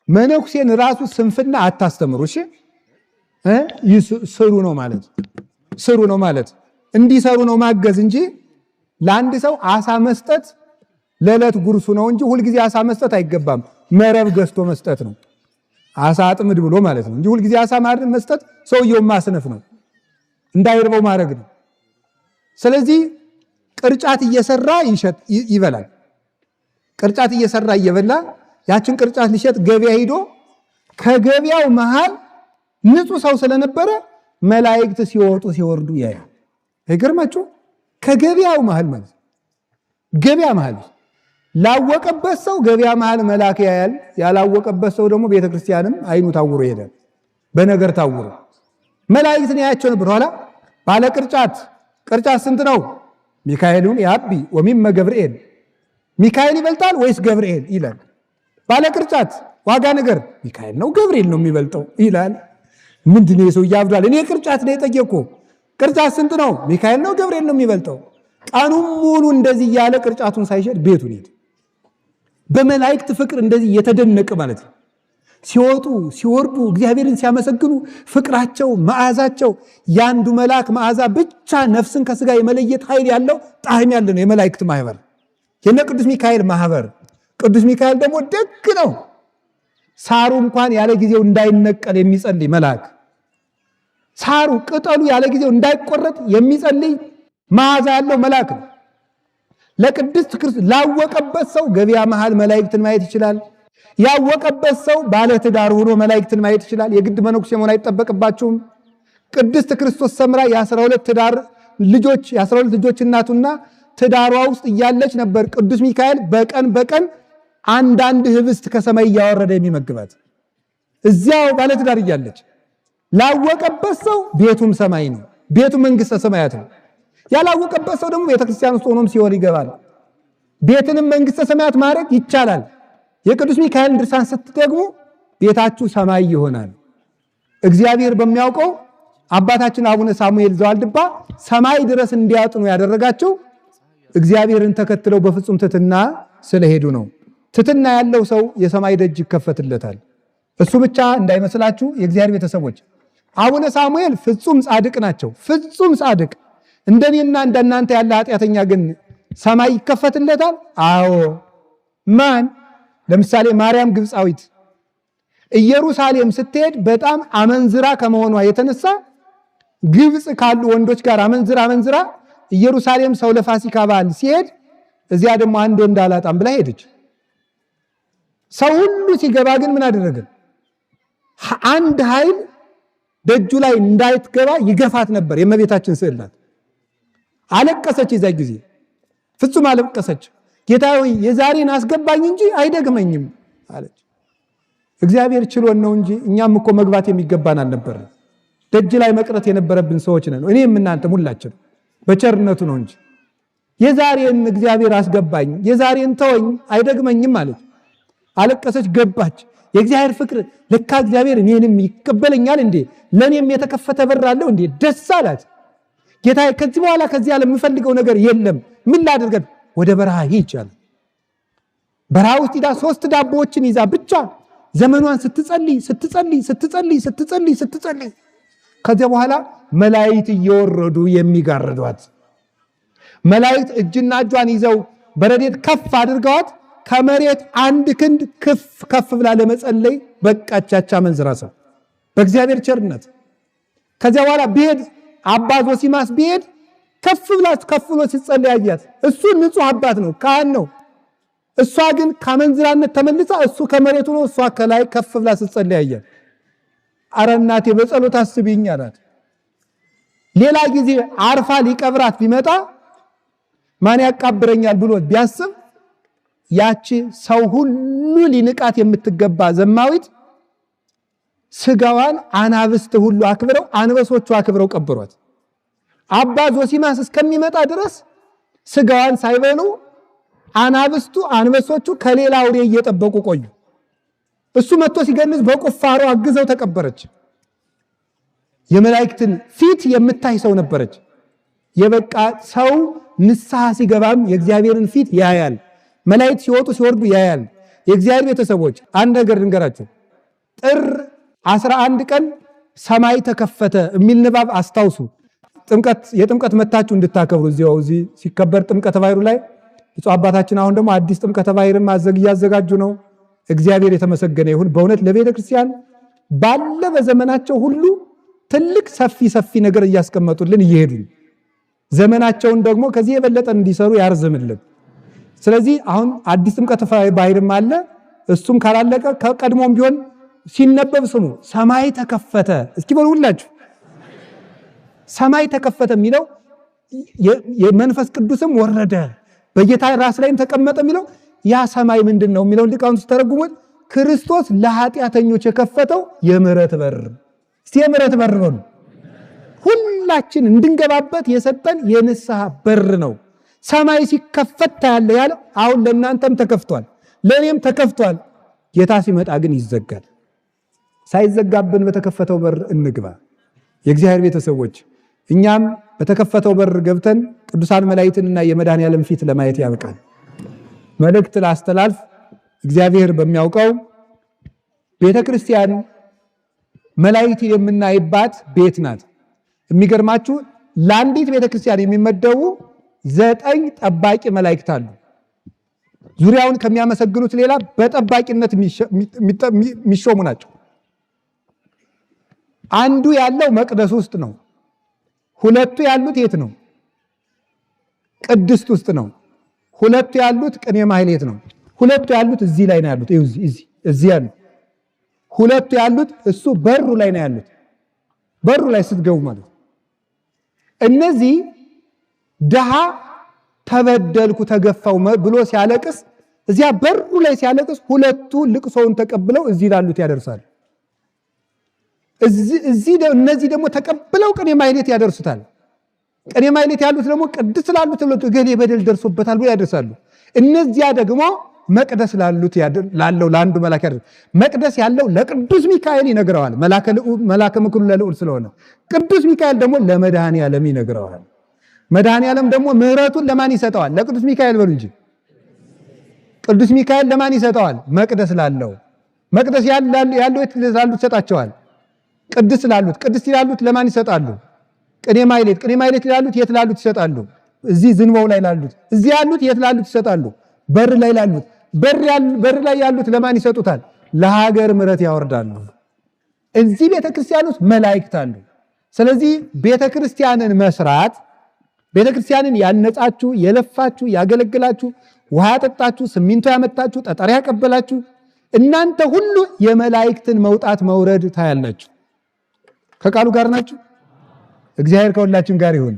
መነኩሴን ራሱ ስንፍና አታስተምሩ። እሺ ስሩ ነው ማለት ስሩ ነው ማለት እንዲሰሩ ነው ማገዝ እንጂ ለአንድ ሰው አሳ መስጠት ለዕለት ጉርሱ ነው እንጂ ሁልጊዜ አሳ መስጠት አይገባም። መረብ ገዝቶ መስጠት ነው። አሳ አጥምድ ብሎ ማለት ነው እንጂ ሁልጊዜ አሳ ማድረግ መስጠት ሰውየው ማስነፍ ነው፣ እንዳይርበው ማድረግ ነው። ስለዚህ ቅርጫት እየሰራ ይበላል። ቅርጫት እየሰራ እየበላ ያችን ቅርጫት ሊሸጥ ገበያ ሄዶ ከገበያው መሃል ንጹህ ሰው ስለነበረ መላእክት ሲወጡ ሲወርዱ ያያል። አይገርማችሁ? ከገበያው መሃል ማለት ገበያ መሃል ላወቀበት ሰው ገበያ መሃል መልአክ ያያል። ያላወቀበት ሰው ደግሞ ቤተክርስቲያንም አይኑ ታውሮ ይሄዳል። በነገር ታውሮ መላእክትን ያያቸው ነበር። ኋላ ባለ ቅርጫት ስንት ነው? ሚካኤልን ያቢ ወሚመ ገብርኤል፣ ሚካኤል ይበልጣል ወይስ ገብርኤል ይላል። ባለ ቅርጫት ዋጋ ነገር ሚካኤል ነው ገብርኤል ነው የሚበልጠው ይላል። ምንድነው የሰው ያብዳል? እኔ ቅርጫት ነው የጠየቅኩ። ቅርጫት ስንት ነው? ሚካኤል ነው ገብርኤል ነው የሚበልጠው? ቀኑን ሙሉ እንደዚህ ያለ ቅርጫቱን ሳይሸጥ ቤቱን ሄደ። በመላእክት ፍቅር እንደዚህ የተደነቀ ማለት ነው። ሲወጡ ሲወርዱ እግዚአብሔርን ሲያመሰግኑ ፍቅራቸው፣ መዓዛቸው ያንዱ መልአክ መዓዛ ብቻ ነፍስን ከስጋ የመለየት ኃይል ያለው ጣዕም ያለ ነው የመላእክት ማህበር፣ የነ ቅዱስ ሚካኤል ማህበር። ቅዱስ ሚካኤል ደግሞ ደግ ነው። ሳሩ እንኳን ያለ ጊዜው እንዳይነቀል የሚጸልይ መልአክ፣ ሳሩ ቅጠሉ ያለ ጊዜው እንዳይቆረጥ የሚጸልይ መዓዛ ያለው መልአክ ነው። ለቅድስት ክርስቶስ ላወቀበት ሰው ገበያ መሃል መላእክትን ማየት ይችላል። ያወቀበት ሰው ባለ ትዳር ሆኖ መላእክትን ማየት ይችላል። የግድ መነኩሴ መሆን አይጠበቅባችሁም። ቅድስት ክርስቶስ ሰምራ የ12 ልጆች እናቱና ትዳሯ ውስጥ እያለች ነበር ቅዱስ ሚካኤል በቀን አንዳንድ ህብስት ከሰማይ እያወረደ የሚመግባት። እዚያው ባለ ትዳር እያለች ላወቀበት ሰው ቤቱም ሰማይ ነው፣ ቤቱ መንግስተ ሰማያት ነው። ያላወቀበት ሰው ደግሞ ቤተክርስቲያን ውስጥ ሆኖም ሲኦል ይገባል። ቤትንም መንግስተ ሰማያት ማድረግ ይቻላል። የቅዱስ ሚካኤልን ድርሳን ስትደግሙ ቤታችሁ ሰማይ ይሆናል። እግዚአብሔር በሚያውቀው አባታችን አቡነ ሳሙኤል ዘዋልድባ ሰማይ ድረስ እንዲያጥኑ ያደረጋቸው እግዚአብሔርን ተከትለው በፍጹም ትሕትና ስለሄዱ ነው። ትሕትና ያለው ሰው የሰማይ ደጅ ይከፈትለታል። እሱ ብቻ እንዳይመስላችሁ የእግዚአብሔር ቤተሰቦች፣ አቡነ ሳሙኤል ፍጹም ጻድቅ ናቸው። ፍጹም ጻድቅ። እንደኔና እንደናንተ ያለ ኃጢአተኛ ግን ሰማይ ይከፈትለታል? አዎ። ማን? ለምሳሌ ማርያም ግብፃዊት ኢየሩሳሌም ስትሄድ በጣም አመንዝራ ከመሆኗ የተነሳ ግብፅ ካሉ ወንዶች ጋር አመንዝራ ኢየሩሳሌም ሰው ለፋሲካ በዓል ሲሄድ እዚያ ደግሞ አንድ ወንድ አላጣም ብላ ሄደች። ሰው ሁሉ ሲገባ ግን ምን አደረገ? አንድ ኃይል ደጁ ላይ እንዳይትገባ ይገፋት ነበር። የእመቤታችን ስዕል ናት። አለቀሰች። የዛ ጊዜ ፍጹም አለቀሰች። ጌታ ሆይ የዛሬን አስገባኝ እንጂ አይደግመኝም አለች። እግዚአብሔር ችሎን ነው እንጂ እኛም እኮ መግባት የሚገባን አልነበረ። ደጅ ላይ መቅረት የነበረብን ሰዎች ነን። እኔም እናንተም ሁላችን በቸርነቱ ነው እንጂ የዛሬን እግዚአብሔር አስገባኝ፣ የዛሬን ተወኝ፣ አይደግመኝም አለች። አለቀሰች፣ ገባች። የእግዚአብሔር ፍቅር ለካ እግዚአብሔር እኔንም ይቀበለኛል እንዴ? ለኔም የተከፈተ በር አለው እንዴ? ደስ አላት። ጌታ ከዚህ በኋላ ከዚህ ዓለም የምፈልገው ነገር የለም፣ ምን ላድርግ? ወደ በረሃ ይቻላል። በረሃ ውስጥ ሄዳ 3 ዳቦዎችን ይዛ ብቻ ዘመኗን ስትጸልይ ከዚያ በኋላ መላእክት እየወረዱ የሚጋርዷት መላእክት እጅና እጇን ይዘው በረድኤት ከፍ አድርገዋት ከመሬት 1 ክንድ ከፍ ብላ ለመጸለይ በቃቻቻ መንዝራ ሰው በእግዚአብሔር ቸርነት። ከዚያ በኋላ ቢሄድ አባ ዞሲማስ ቢሄድ ከፍ ብሎ ሲጸልይ አያት። እሱ ንጹህ አባት ነው፣ ካህን ነው። እሷ ግን ከመንዝራነት ተመልሳ እሱ ከመሬቱ ነው፣ እሷ ከላይ ከፍ ብላ ስትጸልይ አያት። ኧረ እናቴ በጸሎት አስቢኝ አላት። ሌላ ጊዜ አርፋ ሊቀብራት ቢመጣ ማን ያቃብረኛል ብሎ ቢያስብ ያቺ ሰው ሁሉ ሊንቃት የምትገባ ዘማዊት ስጋዋን አናብስት ሁሉ አክብረው አንበሶቹ አክብረው ቀብሯት። አባ ዞሲማስ እስከሚመጣ ድረስ ስጋዋን ሳይበሉ አናብስቱ አንበሶቹ ከሌላ አውሬ እየጠበቁ ቆዩ። እሱ መጥቶ ሲገንዝ በቁፋሮ አግዘው ተቀበረች። የመላእክትን ፊት የምታይ ሰው ነበረች። የበቃ ሰው ንስሐ ሲገባም የእግዚአብሔርን ፊት ያያል። መላእክት ሲወጡ ሲወርዱ ያያል። የእግዚአብሔር ቤተሰቦች አንድ ነገር ልንገራችሁ። ጥር 11 ቀን ሰማይ ተከፈተ የሚል ንባብ አስታውሱ። የጥምቀት መታችሁ እንድታከብሩ እዚህ ሲከበር ጥምቀተ ባሕሩ ላይ ብፁዕ አባታችን አሁን ደግሞ አዲስ ጥምቀተ ባሕርን እያዘጋጁ ነው። እግዚአብሔር የተመሰገነ ይሁን። በእውነት ለቤተ ክርስቲያን ባለ በዘመናቸው ሁሉ ትልቅ ሰፊ ነገር እያስቀመጡልን እየሄዱ ዘመናቸውን ደግሞ ከዚህ የበለጠ እንዲሰሩ ያርዝምልን። ስለዚህ አሁን አዲስ ጥምቀተ ባሕርም አለ። እሱም ካላለቀ ከቀድሞም ቢሆን ሲነበብ ስሙ። ሰማይ ተከፈተ እስኪ በሉ ሁላችሁ። ሰማይ ተከፈተ የሚለው የመንፈስ ቅዱስም ወረደ በጌታ ራስ ላይም ተቀመጠ የሚለው ያ ሰማይ ምንድን ነው የሚለው ሊቃውንት ሲተረጉሙት ክርስቶስ ለኃጢአተኞች የከፈተው የምህረት በር። እስቲ የምህረት በር ነው። ሁላችን እንድንገባበት የሰጠን የንስሐ በር ነው። ሰማይ ሲከፈት ታያለ ያለው አሁን ለእናንተም ተከፍቷል፣ ለእኔም ተከፍቷል። ጌታ ሲመጣ ግን ይዘጋል። ሳይዘጋብን በተከፈተው በር እንግባ። የእግዚአብሔር ቤተሰቦች እኛም በተከፈተው በር ገብተን ቅዱሳን መላእክትንና የመድኃኔዓለም ፊት ለማየት ያብቃል። መልእክት ላስተላልፍ። እግዚአብሔር በሚያውቀው ቤተክርስቲያን መላእክት የምናይባት ቤት ናት። የሚገርማችሁ ለአንዲት ቤተክርስቲያን የሚመደቡ 9 ጠባቂ መላእክት አሉ። ዙሪያውን ከሚያመሰግኑት ሌላ በጠባቂነት የሚሾሙ ናቸው። አንዱ ያለው መቅደስ ውስጥ ነው። 2 ያሉት የት ነው? ቅድስት ውስጥ ነው። 2 ያሉት ቅኔ ማህሌት ነው። 2 ያሉት እዚህ ላይ ነው ያሉት። እዚህ ያሉት 2 ያሉት እሱ በሩ ላይ ነው ያሉት። በሩ ላይ ስትገቡ ማለት እነዚህ ድሃ ተበደልኩ ተገፋው ብሎ ሲያለቅስ እዚያ በሩ ላይ ሲያለቅስ 2ቱ ልቅሶውን ተቀብለው እዚህ ላሉት ያደርሳሉ። እነዚህ ደግሞ ተቀብለው ቅኔ ማህሌት ያደርሱታል። ቅኔ ማህሌት ያሉት ደግሞ ቅድስት ላሉት እገሌ በደል ደርሶበታል ብሎ ያደርሳሉ። እነዚያ ደግሞ መቅደስ ላለው ለአንዱ መልአክ ያደርሳሉ። መቅደስ ያለው ለቅዱስ ሚካኤል ይነግረዋል። መልአከ ምክሩ ለልዑል ስለሆነ ቅዱስ ሚካኤል ደግሞ ለመድኃኔዓለም ይነግረዋል። መድኃኔዓለም ደግሞ ምሕረቱን ለማን ይሰጠዋል? ለቅዱስ ሚካኤል በሉ እንጂ። ቅዱስ ሚካኤል ለማን ይሰጠዋል? መቅደስ ላለው። መቅደስ ያለው ላሉት ይሰጣቸዋል። ቅድስት ላሉት ለማን ይሰጣሉ? ቅኔ ማህሌት ላሉት የት ላሉት ይሰጣሉ? እዚህ ዝንባው ላይ ላሉት። እዚህ ያሉት የት ላሉት ይሰጣሉ? በር ላይ ላሉት። በር ላይ ያሉት ለማን ይሰጡታል? ለሀገር ምሕረት ያወርዳሉ። እዚህ ቤተክርስቲያን ውስጥ መላእክት አሉ። ስለዚህ ቤተክርስቲያንን መስራት፣ ቤተክርስቲያንን ያነጻችሁ፣ የለፋችሁ፣ ያገለግላችሁ፣ ውሃ ያጠጣችሁ፣ ሲሚንቶ ያመጣችሁ፣ ጠጠር ያቀበላችሁ እናንተ ሁሉ የመላእክትን መውጣት መውረድ ታያላችሁ። ከቃሉ ጋር ናችሁ። እግዚአብሔር ከሁላችን ጋር ይሁን።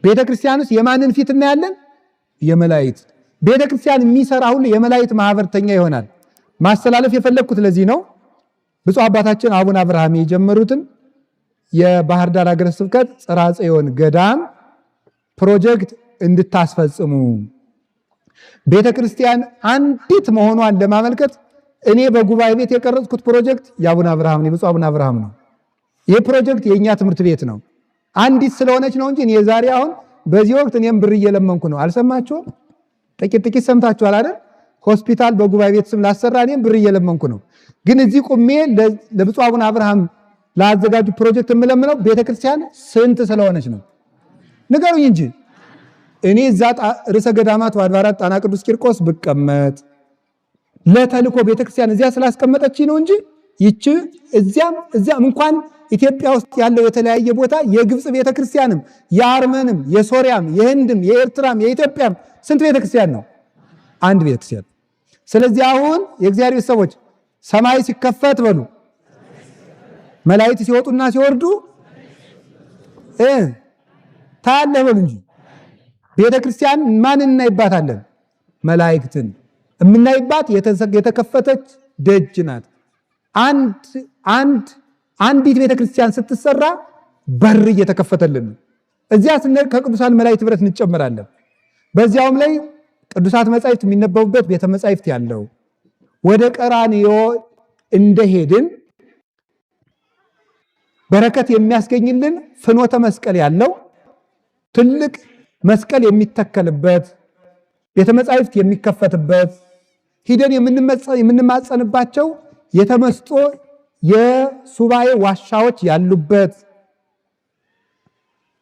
ቤተክርስቲያን ውስጥ የማንን ፊት እናያለን? የመላእክት። ቤተክርስቲያን የሚሰራ ሁሉ የመላእክት ማህበርተኛ ይሆናል። ማስተላለፍ የፈለግኩት ለዚህ ነው። ብፁዕ አባታችን አቡነ አብርሃም የጀመሩትን የባህር ዳር ሀገረ ስብከት ጽርሐ ጽዮን ገዳም ፕሮጀክት እንድታስፈጽሙ ቤተክርስቲያን አንዲት መሆኗን ለማመልከት እኔ በጉባኤ ቤት የቀረጽኩት ፕሮጀክት የአቡነ አብርሃም ነው። ብፁዕ አቡነ አብርሃም ነው። ይህ ፕሮጀክት የኛ ትምህርት ቤት ነው። አንዲት ስለሆነች ነው እንጂ የዛሬ አሁን በዚህ ወቅት እኔም ብር እየለመንኩ ነው። አልሰማችሁም? ጥቂት ሰምታችኋል አይደል? ሆስፒታል በጉባኤ ቤት ስም ላሰራ እኔም ብር እየለመንኩ ነው። ግን እዚህ ቁሜ ለብፁዕ አቡነ አብርሃም ላዘጋጁ ፕሮጀክት የምለምነው ቤተክርስቲያን ስንት ስለሆነች ነው? ንገሩኝ እንጂ እኔ እዛ ርዕሰ ገዳማት ወአድባራት ጣና ቅዱስ ቂርቆስ ብቀመጥ ለተልኮ ቤተክርስቲያን እዚያ ስላስቀመጠች ነው እንጂ ይቺ እዚያም እንኳን ኢትዮጵያ ውስጥ ያለው የተለያየ ቦታ የግብጽ ቤተክርስቲያንም የአርመንም የሶሪያም የህንድም የኤርትራም የኢትዮጵያም ስንት ቤተክርስቲያን ነው? አንድ ቤተክርስቲያን። ስለዚህ አሁን የእግዚአብሔር ሰዎች ሰማይ ሲከፈት በሉ መላእክት ሲወጡና ሲወርዱ ታያለህ በሉ እንጂ ቤተክርስቲያን ማንን እናይባታለን? መላእክትን የምናይባት የተከፈተች ደጅ ናት። አንዲት ቤተክርስቲያን ስትሰራ በር እየተከፈተልን እዚያ ስንል ከቅዱሳን መላእክት ህብረት እንጨምራለን። በዚያውም ላይ ቅዱሳት መጻሕፍት የሚነበቡበት ቤተ መጻሕፍት ያለው ወደ ቀራንዮ እንደሄድን በረከት የሚያስገኝልን ፍኖተ መስቀል ያለው ትልቅ መስቀል የሚተከልበት ቤተ መጻሕፍት የሚከፈትበት ሂደን የምንማጸንባቸው የተመስጦ የሱባኤ ዋሻዎች ያሉበት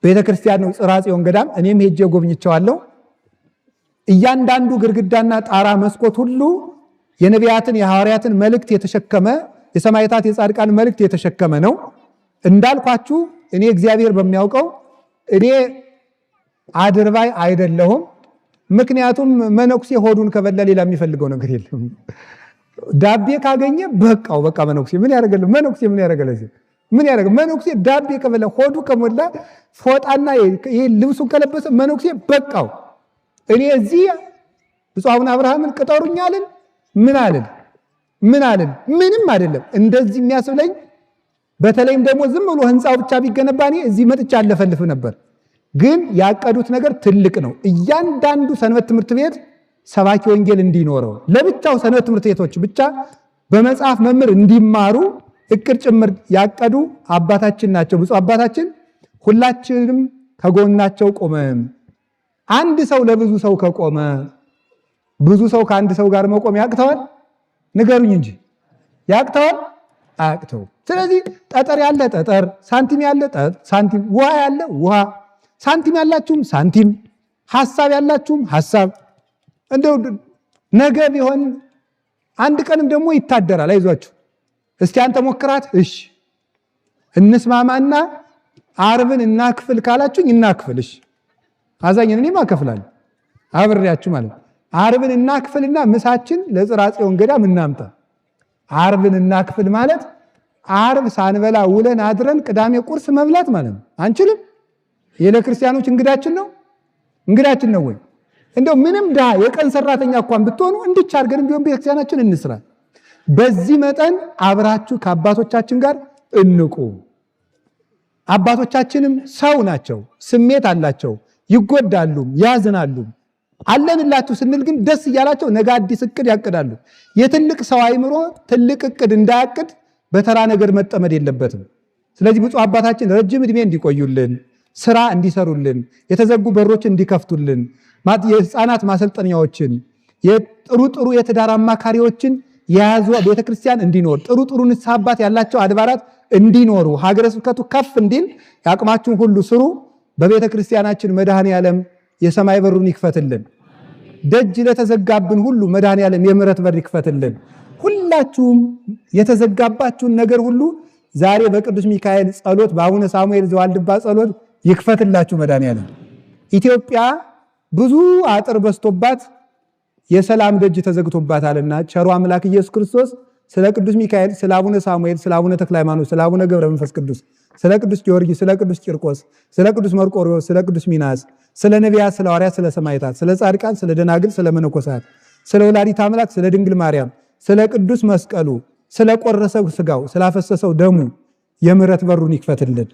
ቤተክርስቲያን ነው ጽርሐ ጽዮን ገዳም። እኔም ሄጄ ጎብኝቼዋለሁ። እያንዳንዱ ግድግዳና ጣራ መስኮት ሁሉ የነቢያትን የሐዋርያትን መልእክት የተሸከመ የሰማዕታት የጻድቃን መልእክት የተሸከመ ነው። እንዳልኳችሁ እኔ እግዚአብሔር በሚያውቀው እኔ አድርባይ አይደለሁም። ምክንያቱም መነኩሴ ሆዱን ከበላ ሌላ የሚፈልገው ነገር የለም። ዳቤ ካገኘ በቃ መነኩሴ ምን ያደርጋል? መነኩሴ ምን ያደርጋል? ምን ያደርጋል? መነኩሴ ዳቤ ከበላ ሆዱ ከሞላ ፎጣና ይሄ ልብሱን ከለበሰ መነኩሴ በቃው። እኔ እዚህ ብፁዕ አቡነ አብርሃምን ቅጠሩኛልን ምን አልን? ምንም አይደለም። እንደዚህ የሚያስብለኝ በተለይም ደግሞ ዝም ብሎ ህንፃው ብቻ ቢገነባ እኔ እዚህ መጥቻ አለፈልፍ ነበር። ግን ያቀዱት ነገር ትልቅ ነው። እያንዳንዱ ሰንበት ትምህርት ቤት ሰባኪ ወንጌል እንዲኖረው ለብቻው ሰንበት ትምህርት ቤቶች ብቻ በመጽሐፍ መምህር እንዲማሩ እቅድ ጭምር ያቀዱ አባታችን ናቸው። ብፁዕ አባታችን ሁላችንም ከጎናቸው ቆመን አንድ ሰው ለብዙ ሰው ከቆመ ብዙ ሰው ከአንድ ሰው ጋር መቆም ያቅተዋል? ንገሩኝ እንጂ ያቅተዋል? አያቅተው። ስለዚህ ጠጠር ያለ ጠጠር፣ ሳንቲም ያለ ሳንቲም፣ ውሃ ያለ ውሃ፣ ሳንቲም ያላችሁም ሳንቲም፣ ሐሳብ ያላችሁም ሐሳብ። እንደው ነገ ቢሆን አንድ ቀንም ደግሞ ይታደራል። አይዟችሁ እስቲ አንተ ሞክራት። እሺ እንስማማና ዓርብን እናክፍል ካላችሁኝ እናክፍል። እሺ አዛኝን እኔም አከፍላለሁ አብሬያችሁ ማለት ነው። ዓርብን እናክፍልና ምሳችን ለጽርሐ ጽዮን ገዳም እናምጣ። ዓርብን እናክፍል ማለት ዓርብ ሳንበላ ውለን አድረን ቅዳሜ ቁርስ መብላት ማለት ነው። አንችልም። የለክርስቲያኖች እንግዳችን ነው ወይ? እንደው ምንም ድሃ የቀን ሰራተኛ እንኳን ብትሆኑ እንድች አድርገን ቢሆን ቤተክርስቲያናችን እንስራ። በዚህ መጠን አብራችሁ ከአባቶቻችን ጋር እንቁ። አባቶቻችንም ሰው ናቸው፣ ስሜት አላቸው፣ ይጎዳሉ፣ ያዝናሉ። አለንላችሁ ስንል ግን ደስ እያላቸው ነገ አዲስ እቅድ ያቅዳሉ። የትልቅ ሰው አይምሮ ትልቅ እቅድ እንዳያቅድ በተራ ነገር መጠመድ የለበትም። ስለዚህ ብፁዕ አባታችን ረጅም ዕድሜ እንዲቆዩልን፣ ስራ እንዲሰሩልን፣ የተዘጉ በሮች እንዲከፍቱልን፣ የህፃናት ማሰልጠኛዎችን፣ ጥሩ የትዳር አማካሪዎችን የያዙ ቤተክርስቲያን እንዲኖር፣ ጥሩ ንስሐ አባት ያላቸው አድባራት እንዲኖሩ፣ ሀገረ ስብከቱ ከፍ እንዲል ያቅማችሁን ሁሉ ስሩ። በቤተክርስቲያናችን መድኃኔዓለም የሰማይ በሩን ይክፈትልን። ደጅ ለተዘጋብን ሁሉ መድኃኔዓለም የምሕረት በር ይክፈትልን። ሁላችሁም የተዘጋባችሁን ነገር ሁሉ ዛሬ በቅዱስ ሚካኤል ጸሎት፣ በአቡነ ሳሙኤል ዘዋልድባ ጸሎት ይክፈትላችሁ መድኃኔዓለም። ኢትዮጵያ ብዙ አጥር በስቶባት የሰላም ደጅ ተዘግቶባታልና ቸሩ አምላክ ኢየሱስ ክርስቶስ ስለ ቅዱስ ሚካኤል፣ ስለ አቡነ ሳሙኤል፣ ስለ አቡነ ተክለ ሃይማኖት፣ ስለ አቡነ ገብረ መንፈስ ቅዱስ፣ ስለ ቅዱስ ጊዮርጊስ፣ ስለ ቅዱስ ቂርቆስ፣ ስለ ቅዱስ መርቆሬዎስ፣ ስለ ቅዱስ ሚናስ፣ ስለ ነቢያት፣ ስለ ሐዋርያት፣ ስለ ሰማዕታት፣ ስለ ጻድቃን፣ ስለ ደናግል፣ ስለ መነኮሳት፣ ስለ ወላዲተ አምላክ፣ ስለ ድንግል ማርያም፣ ስለ ቅዱስ መስቀሉ፣ ስለ ቆረሰው ስጋው፣ ስላፈሰሰው ደሙ የምሕረት በሩን ይክፈትልን።